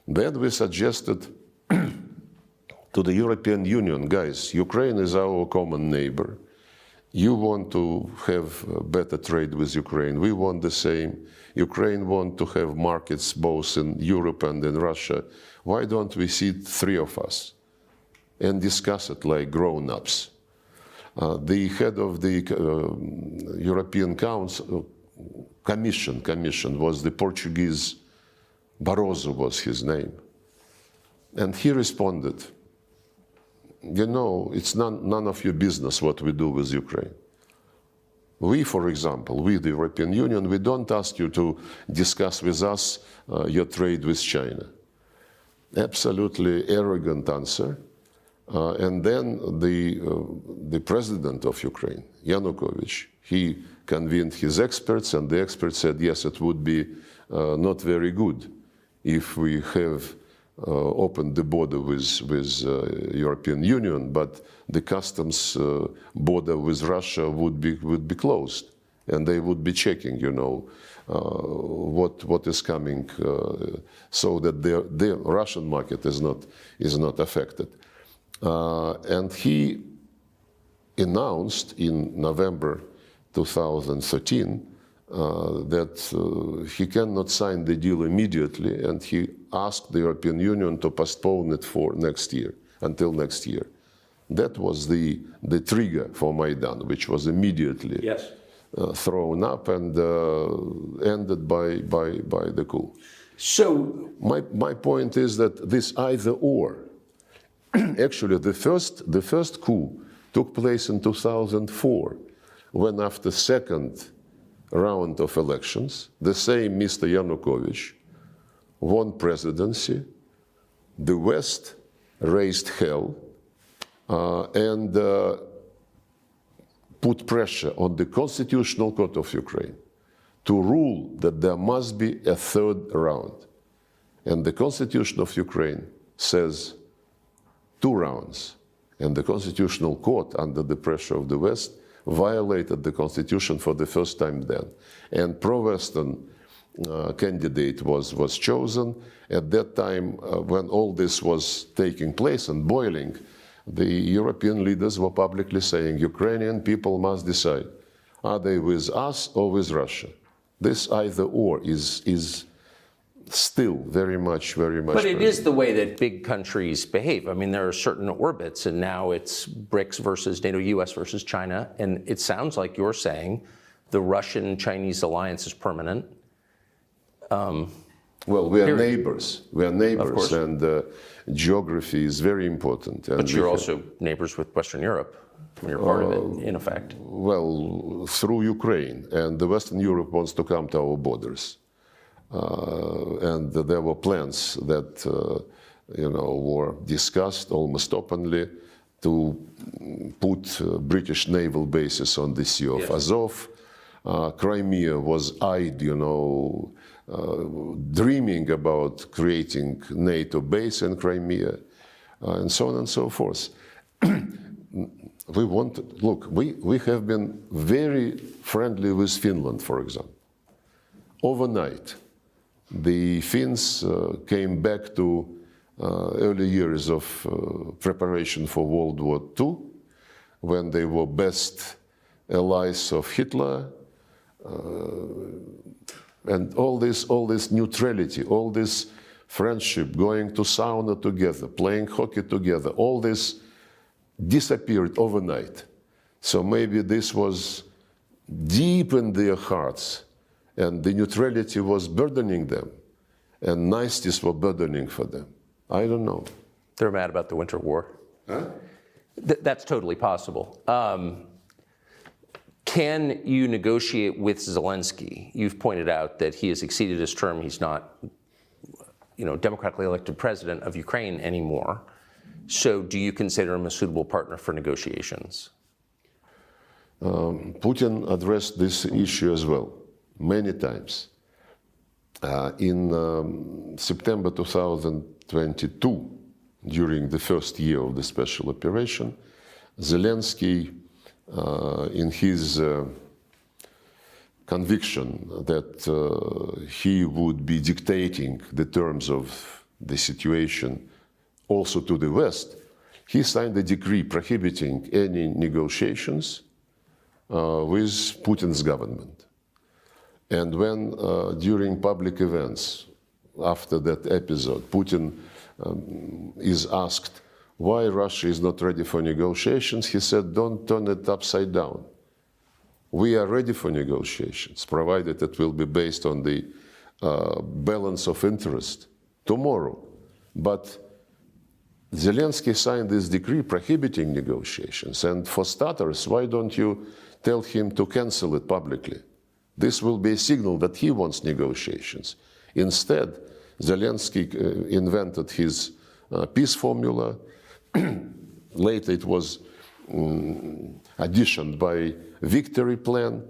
Then we suggested to the European Union, guys, Ukraine is our common neighbor. You want to have better trade with Ukraine. We want the same. Ukraine want to have markets both in Europe and in Russia. Why don't we sit three of us and discuss it like grown-ups? The head of the European Council, commission was the Portuguese, Barroso was his name. And he responded, you know, it's none of your business what we do with Ukraine. We, for example, we, the European Union, we don't ask you to discuss with us your trade with China. Absolutely arrogant answer. And then the president of Ukraine, Yanukovych, he convened his experts, and the experts said, yes, it would be not very good if we have opened the border with European Union, but the customs border with Russia would be closed, and they would be checking, you know, what is coming, so that the Russian market is not affected. And he announced in November 2013 that he cannot sign the deal immediately, and he asked the European Union to postpone it for next year, until next year. That was the trigger for Maidan, which was immediately thrown up and ended by the coup. So my point is that this either or. Actually, the first coup took place in 2004, when after second round of elections, the same Mr. Yanukovych won presidency, the West raised hell, and put pressure on the Constitutional Court of Ukraine to rule that there must be a third round. And the Constitution of Ukraine says 2 rounds. And the Constitutional Court, under the pressure of the West, violated the Constitution for the first time then. And pro-Western candidate was chosen. At that time, when all this was taking place and boiling, the European leaders were publicly saying, Ukrainian people must decide, are they with us or with Russia? This either or is still very much But it is the way that big countries behave. I mean, there are certain orbits, and now it's BRICS versus NATO, US versus China, and it sounds like you're saying the Russian-Chinese alliance is permanent. Well, we are neighbors. We are neighbors, and geography is very important. And but you're also neighbors with Western Europe. You're part of it, in effect. Well, through Ukraine, and the Western Europe wants to come to our borders. And there were plans that, were discussed almost openly to put British naval bases on the Sea of Azov. Crimea was eyed, dreaming about creating NATO base in Crimea, and so on and so forth. We have been very friendly with Finland, for example. Overnight, the Finns came back to early years of preparation for World War II, when they were best allies of Hitler, and all this neutrality, all this friendship, going to sauna together, playing hockey together, all this disappeared overnight. So maybe this was deep in their hearts, and the neutrality was burdening them, and niceties were burdening for them. I don't know. They're mad about the Winter War. Huh? That's totally possible. Can you negotiate with Zelensky? You've pointed out that he has exceeded his term. He's not, democratically elected president of Ukraine anymore. So do you consider him a suitable partner for negotiations? Putin addressed this issue as well, many times. In September 2022, during the first year of the special operation, Zelensky, in his conviction that he would be dictating the terms of the situation also to the West, he signed a decree prohibiting any negotiations with Putin's government. And when, during public events, after that episode, Putin is asked why Russia is not ready for negotiations, he said, don't turn it upside down. we are ready for negotiations, provided it will be based on the balance of interest tomorrow. But Zelensky signed this decree prohibiting negotiations. And for starters, why don't you tell him to cancel it publicly? This will be a signal that he wants negotiations. Instead, Zelensky invented his peace formula. Later it was additioned by victory plan.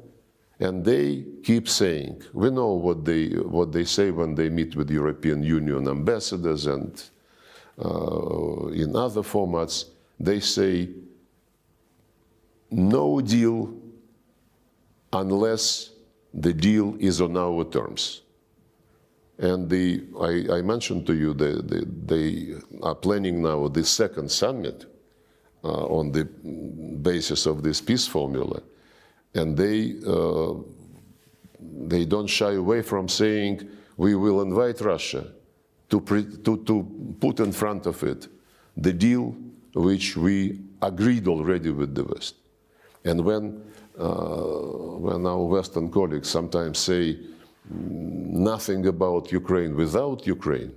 And they keep saying, we know what they say when they meet with European Union ambassadors and in other formats. They say, no deal unless the deal is on our terms. And I mentioned to you they are planning now the second summit on the basis of this peace formula. And they don't shy away from saying, we will invite Russia to put in front of it the deal which we agreed already with the West. And when our Western colleagues sometimes say nothing about Ukraine without Ukraine,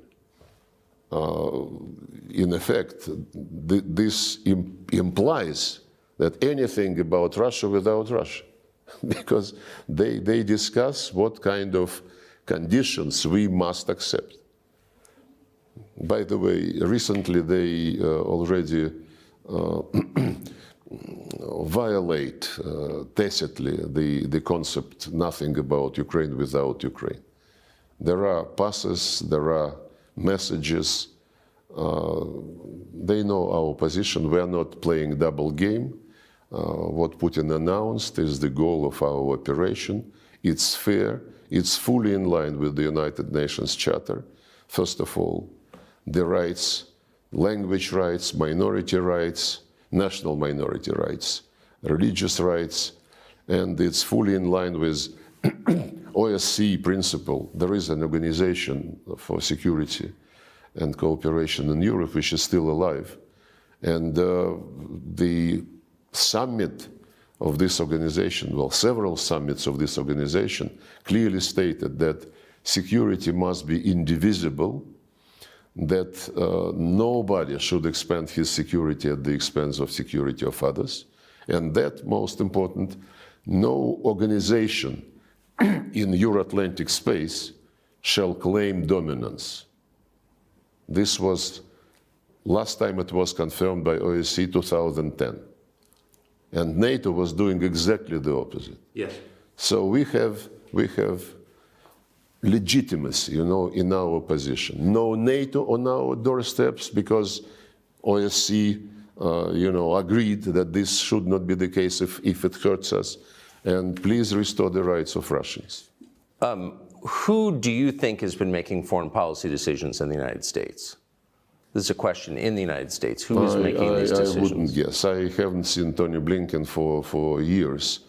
in effect, this implies that anything about Russia without Russia, because they discuss what kind of conditions we must accept. By the way, recently they already violate tacitly the concept nothing about Ukraine without Ukraine. There are passes, there are messages. They know our position. We are not playing double game. What Putin announced is the goal of our operation. It's fair. It's fully in line with the United Nations Charter. First of all, the rights, language rights, minority rights, national minority rights, religious rights, and it's fully in line with OSCE principle. There is an organization for security and cooperation in Europe which is still alive. And the summit of this organization, well, several summits of this organization clearly stated that security must be indivisible, that nobody should expand his security at the expense of security of others, and that, most important, no organization in Euro-Atlantic space shall claim dominance. This was, last time it was confirmed by OSCE 2010. And NATO was doing exactly the opposite. Yes. So we have legitimacy, you know, in our position. No NATO on our doorsteps because OSCE, agreed that this should not be the case if it hurts us. And please restore the rights of Russians. Who do you think has been making foreign policy decisions in the United States? This is a question in the United States. Who is making these decisions? I wouldn't guess. I haven't seen Tony Blinken for years.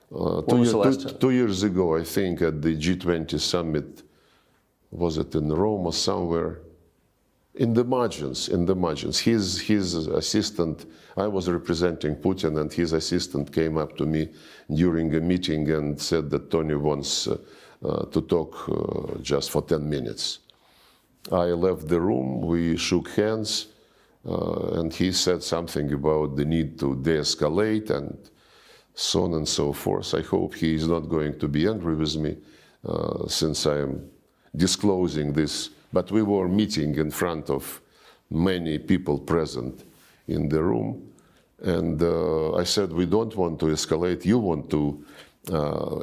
When was the last time? 2 years ago, I think, at the G20 summit, was it in Rome or somewhere? In the margins. His assistant, I was representing Putin, and his assistant came up to me during a meeting and said that Tony wants to talk just for 10 minutes. I left the room, we shook hands, and he said something about the need to de-escalate and so on and so forth. I hope he is not going to be angry with me since I am disclosing this. But we were meeting in front of many people present in the room. And I said, we don't want to escalate. You want to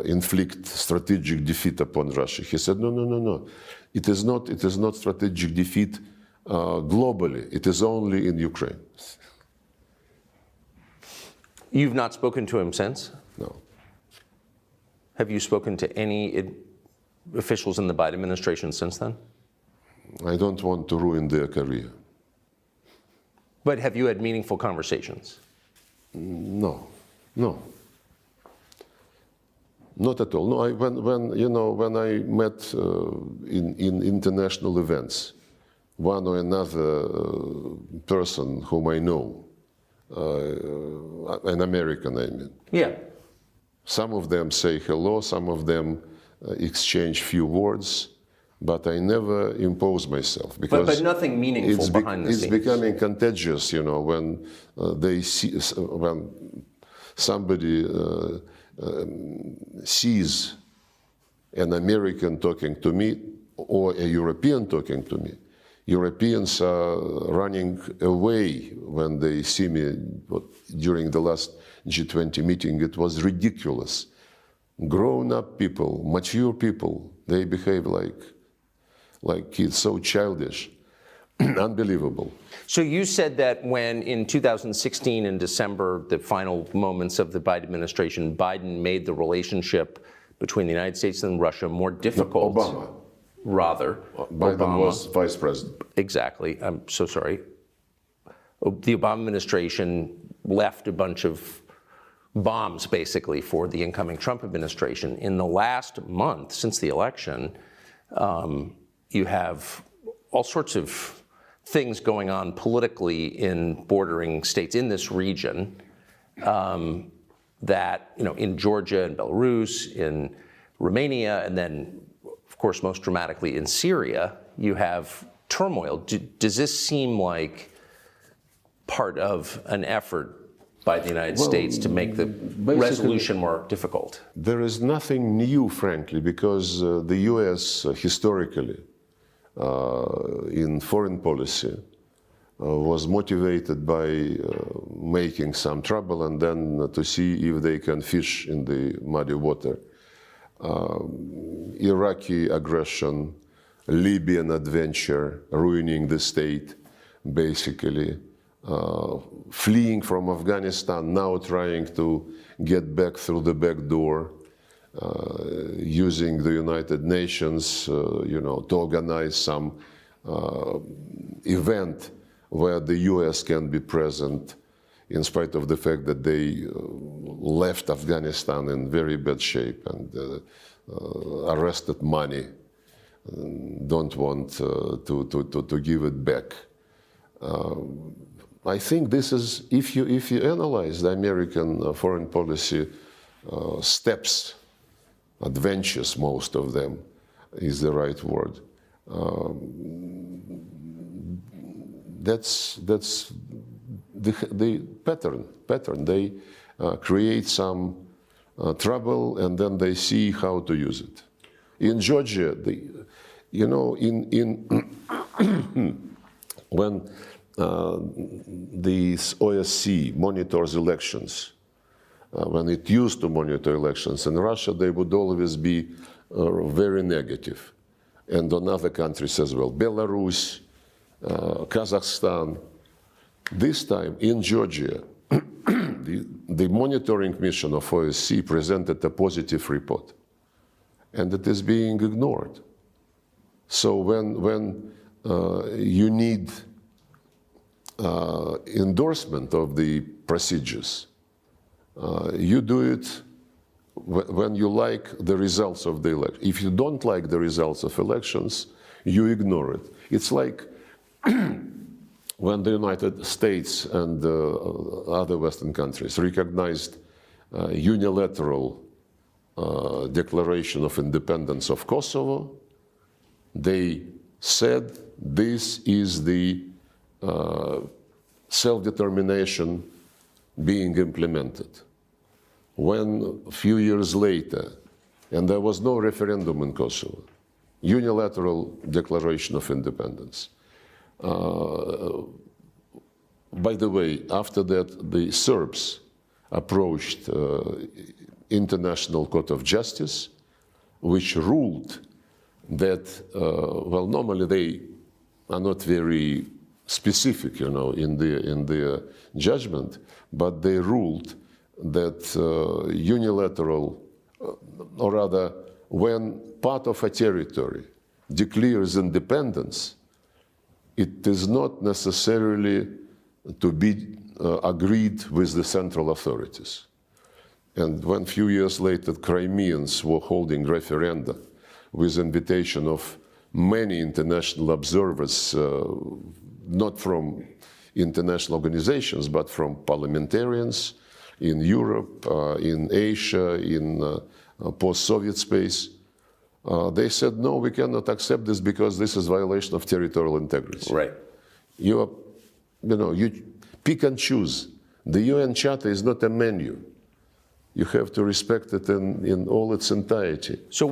inflict strategic defeat upon Russia. He said, no. It is not strategic defeat globally. It is only in Ukraine. You've not spoken to him since? No. Have you spoken to any officials in the Biden administration since then? I don't want to ruin their career. But have you had meaningful conversations? No. Not at all. No, when I met in international events, one or another person whom I know, an American, I mean. Yeah. Some of them say hello, some of them exchange few words, but I never impose myself because but nothing meaningful behind the scenes. It's becoming contagious, you know, when they see when somebody sees an American talking to me or a European talking to me. Europeans are running away when they see me. During the last G20 meeting, it was ridiculous. Grown-up people, mature people, they behave like kids, so childish, unbelievable. So you said that when in 2016 in December, the final moments of the Biden administration, Biden made the relationship between the United States and Russia more difficult. Obama. Rather. Biden Obama was vice president. Exactly. I'm so sorry. The Obama administration left a bunch of bombs, basically, for the incoming Trump administration. In the last month, since the election, you have all sorts of things going on politically in bordering states in this region that, you know, in Georgia and Belarus, in Romania, and then, of course, most dramatically in Syria, you have turmoil. Does this seem like part of an effort by the United States to make the resolution more difficult? There is nothing new, frankly, because the U.S. Historically, in foreign policy, was motivated by making some trouble and then to see if they can fish in the muddy water. Iraqi aggression, Libyan adventure, ruining the state, basically. Fleeing from Afghanistan, now trying to get back through the back door, using the United Nations, you know, to organize some event where the U.S. can be present, in spite of the fact that they left Afghanistan in very bad shape and arrested money, don't want to give it back. I think this is, if you analyze the American foreign policy steps, adventures, most of them is the right word. That's the pattern. They create some trouble and then they see how to use it. In Georgia, you know, when the OSCE monitors elections, when it used to monitor elections in Russia, they would always be very negative, and on other countries as well, Belarus, Kazakhstan. This time in Georgia, the monitoring mission of OSCE presented a positive report, and it is being ignored. So when you need endorsement of the procedures, you do it when you like the results of the election. If you don't like the results of elections, you ignore it. It's like when the United States and other Western countries recognized unilateral declaration of independence of Kosovo, they said this is the self-determination being implemented. When a few years later, and there was no referendum in Kosovo, unilateral declaration of independence. By the way, after that, the Serbs approached International Court of Justice, which ruled that, well, normally they are not very specific, you know, in their judgment, but they ruled that unilateral, or rather, when part of a territory declares independence, it is not necessarily to be agreed with the central authorities. And when a few years later, Crimeans were holding referenda with invitation of many international observers, not from international organizations, but from parliamentarians in Europe, in Asia, in post-Soviet space. They said, no, we cannot accept this because this is violation of territorial integrity. Right. You pick and choose. The UN Charter is not a menu. You have to respect it in all its entirety. So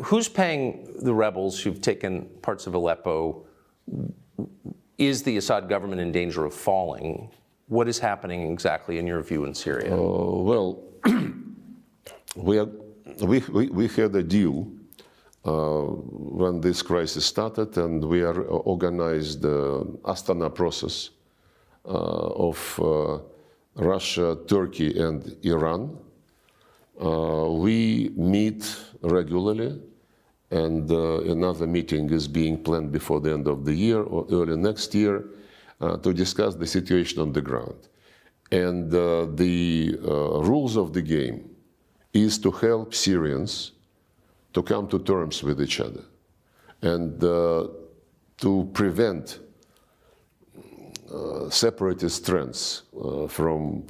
who's paying the rebels who've taken parts of Aleppo? Is the Assad government in danger of falling? What is happening exactly in your view in Syria? Well, we had a deal when this crisis started, and we are organized the Astana process of Russia, Turkey, and Iran. We meet regularly, and another meeting is being planned before the end of the year or early next year to discuss the situation on the ground. And the rules of the game is to help Syrians to come to terms with each other and to prevent separatist trends from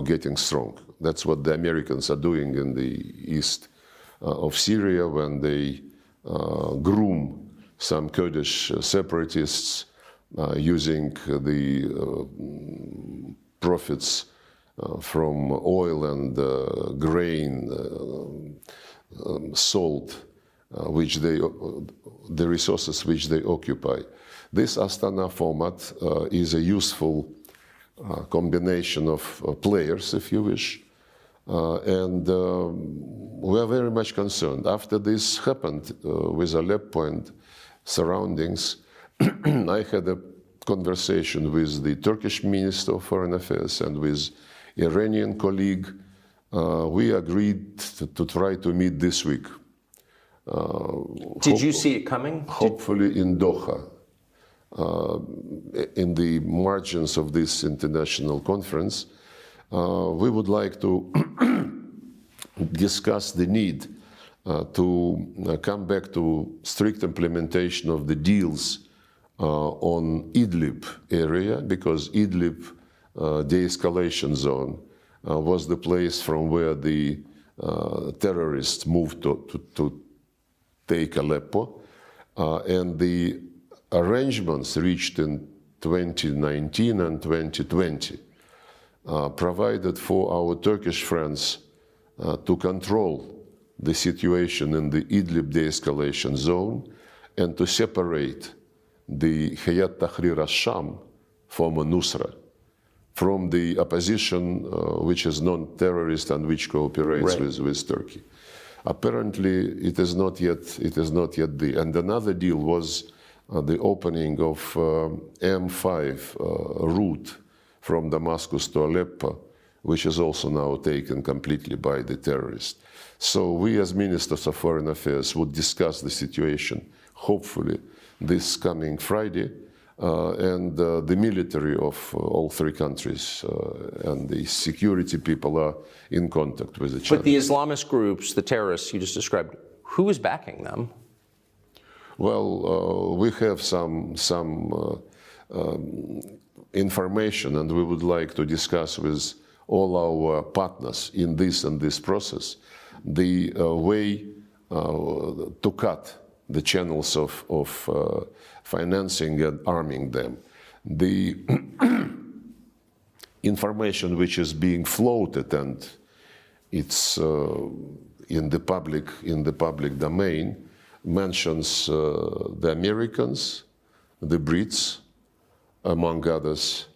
getting strong. That's what the Americans are doing in the east of Syria when they groom some Kurdish separatists using the profits from oil and grain, salt, the resources which they occupy. This Astana format is a useful combination of players, if you wish, and we are very much concerned. After this happened with Aleppo and surroundings, I had a conversation with the Turkish Minister of Foreign Affairs and with Iranian colleague. We agreed to try to meet this week. Did you see it coming? Hopefully in Doha, in the margins of this international conference. We would like to discuss the need to come back to strict implementation of the deals on Idlib area, because Idlib de-escalation zone was the place from where the terrorists moved to take Aleppo, and the arrangements reached in 2019 and 2020 provided for our Turkish friends to control the situation in the Idlib de-escalation zone and to separate the Hayat Tahrir al-Sham, former Nusra, from the opposition which is non-terrorist and which cooperates with Turkey. Apparently, it is not yet and another deal was the opening of M5 route from Damascus to Aleppo, which is also now taken completely by the terrorists. So we as Ministers of Foreign Affairs would discuss the situation, hopefully, this coming Friday, and the military of all three countries and the security people are in contact with each other. But the Islamist groups, the terrorists you just described, who is backing them? Well, we have some information, and we would like to discuss with all our partners in this process the way to cut the channels of financing and arming them. The information which is being floated, and it's in the public domain, mentions the Americans, the Brits, among others.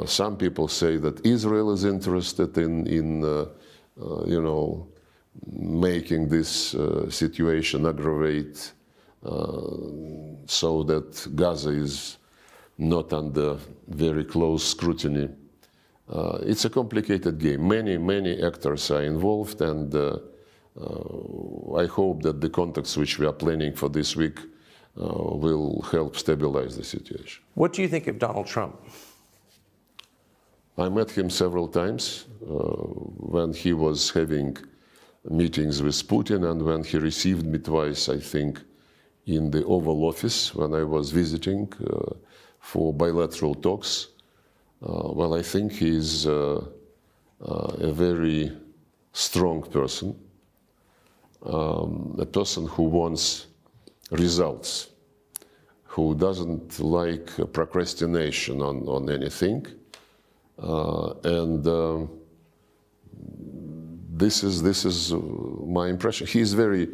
Some people say that Israel is interested in making this situation aggravate so that Gaza is not under very close scrutiny. It's a complicated game. Many actors are involved, and I hope that the contacts which we are planning for this week will help stabilize the situation. What do you think of Donald Trump? I met him several times when he was having meetings with Putin, and when he received me twice, I think, in the Oval Office when I was visiting for bilateral talks. Well, I think he's a very strong person, a person who wants results, who doesn't like procrastination on anything, and this is my impression. He is very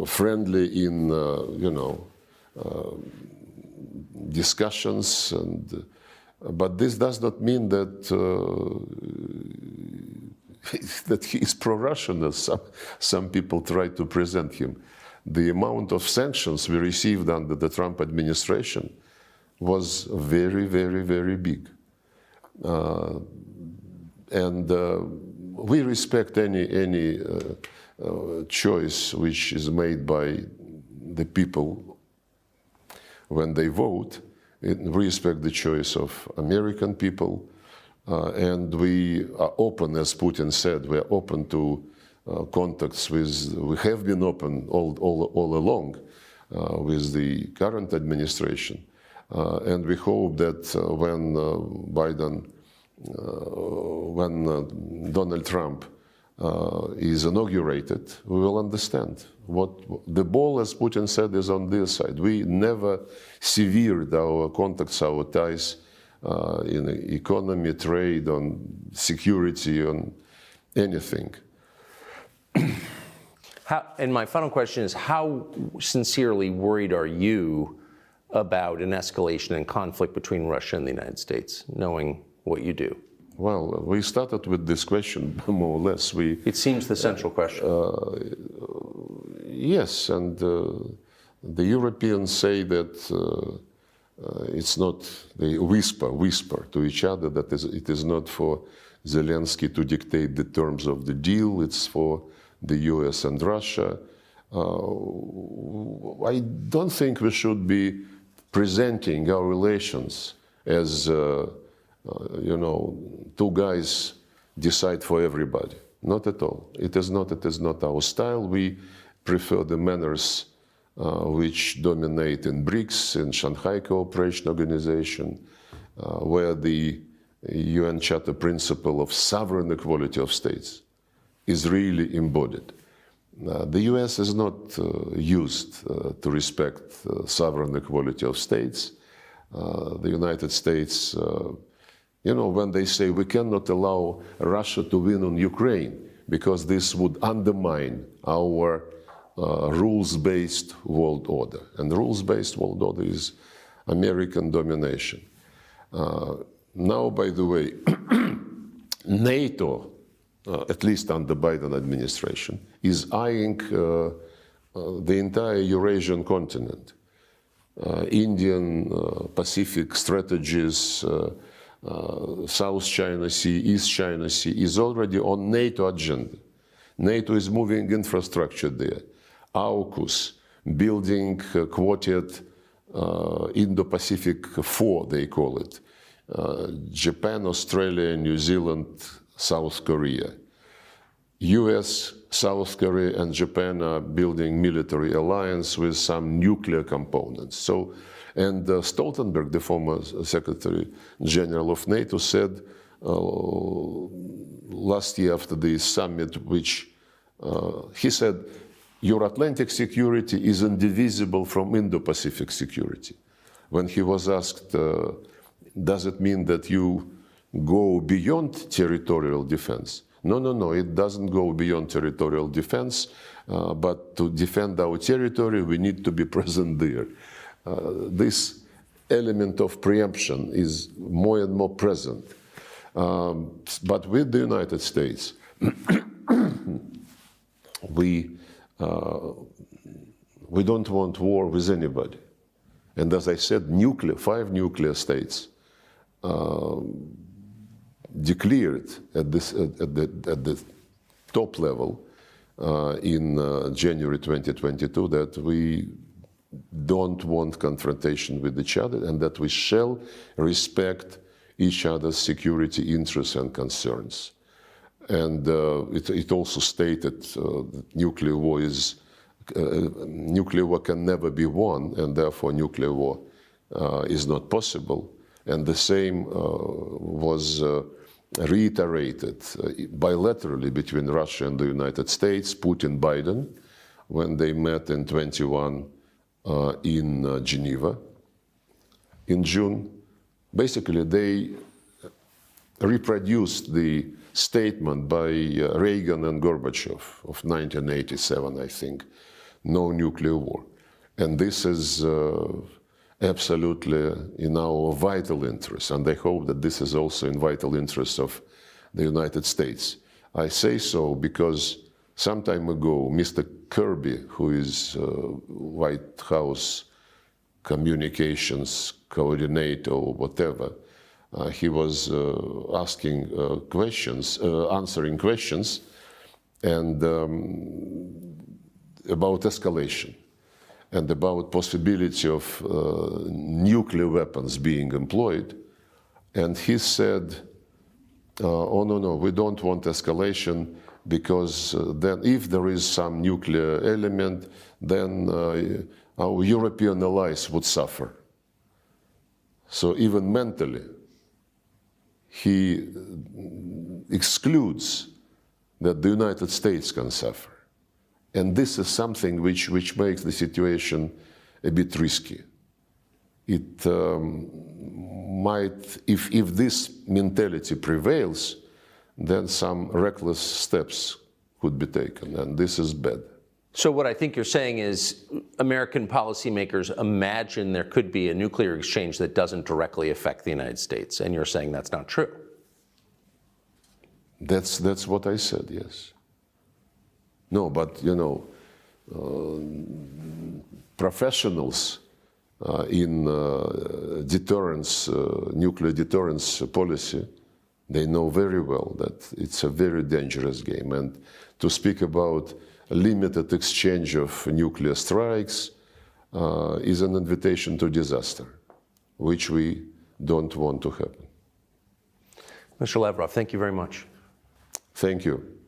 friendly in discussions, but this does not mean that that he is pro-Russian, as some people try to present him. The amount of sanctions we received under the Trump administration was very, very, very big. And we respect any choice which is made by the people when they vote. We respect the choice of American people, and we are open, as Putin said, we are open to contacts with, we have been open all along with the current administration. And we hope that when Donald Trump is inaugurated, we will understand what the ball, as Putin said, is on their side. We never severed our contacts, our ties in economy, trade, on security, on anything. And my final question is, how sincerely worried are you about an escalation in conflict between Russia and the United States, knowing what you do? Well, we started with this question, more or less. It seems the central question. Yes, and the Europeans say that it's not, they whisper to each other that it is not for Zelensky to dictate the terms of the deal, it's for the US and Russia. I don't think we should be presenting our relations as, two guys decide for everybody. Not at all. It is not our style. We prefer the manners which dominate in BRICS, in Shanghai Cooperation Organization, where the UN Charter principle of sovereign equality of states is really embodied. The US is not used to respect sovereign equality of states. The United States, when they say we cannot allow Russia to win on Ukraine because this would undermine our rules-based world order. And rules-based world order is American domination. Now, by the way, NATO, at least under Biden administration, is eyeing the entire Eurasian continent. Indian, Pacific strategies, South China Sea, East China Sea is already on NATO agenda. NATO is moving infrastructure there. AUKUS, building Quartet Indo-Pacific 4, they call it. Japan, Australia, New Zealand, South Korea. US, South Korea, and Japan are building military alliance with some nuclear components. So, and Stoltenberg, the former Secretary General of NATO, said last year after the summit, which he said, your Atlantic security is indivisible from Indo-Pacific security. When he was asked, does it mean that you go beyond territorial defense? No, it doesn't go beyond territorial defense, but to defend our territory, we need to be present there. This element of preemption is more and more present. But with the United States, we don't want war with anybody. And as I said, 5 nuclear states declared at the top level in January 2022 that we don't want confrontation with each other and that we shall respect each other's security interests and concerns. And it also stated that nuclear war can never be won, and therefore nuclear war is not possible. And the same was reiterated bilaterally between Russia and the United States, Putin, Biden, when they met in 21 in Geneva in June. Basically, they reproduced the statement by Reagan and Gorbachev of 1987, I think, no nuclear war. And this is absolutely in our vital interest, and I hope that this is also in vital interest of the United States. I say so because some time ago, Mr. Kirby, who is White House communications coordinator or whatever, he was asking questions, answering questions, and about escalation and about possibility of nuclear weapons being employed. And he said, oh, no, we don't want escalation, because then if there is some nuclear element, then our European allies would suffer. So even mentally, he excludes that the United States can suffer. And this is something which makes the situation a bit risky. It might, if this mentality prevails, then some reckless steps could be taken, and this is bad. So what I think you're saying is American policymakers imagine there could be a nuclear exchange that doesn't directly affect the United States, and you're saying that's not true. That's what I said, yes. No, but you know, professionals in deterrence, nuclear deterrence policy, they know very well that it's a very dangerous game. And to speak about a limited exchange of nuclear strikes is an invitation to disaster, which we don't want to happen. Mr. Lavrov, thank you very much. Thank you.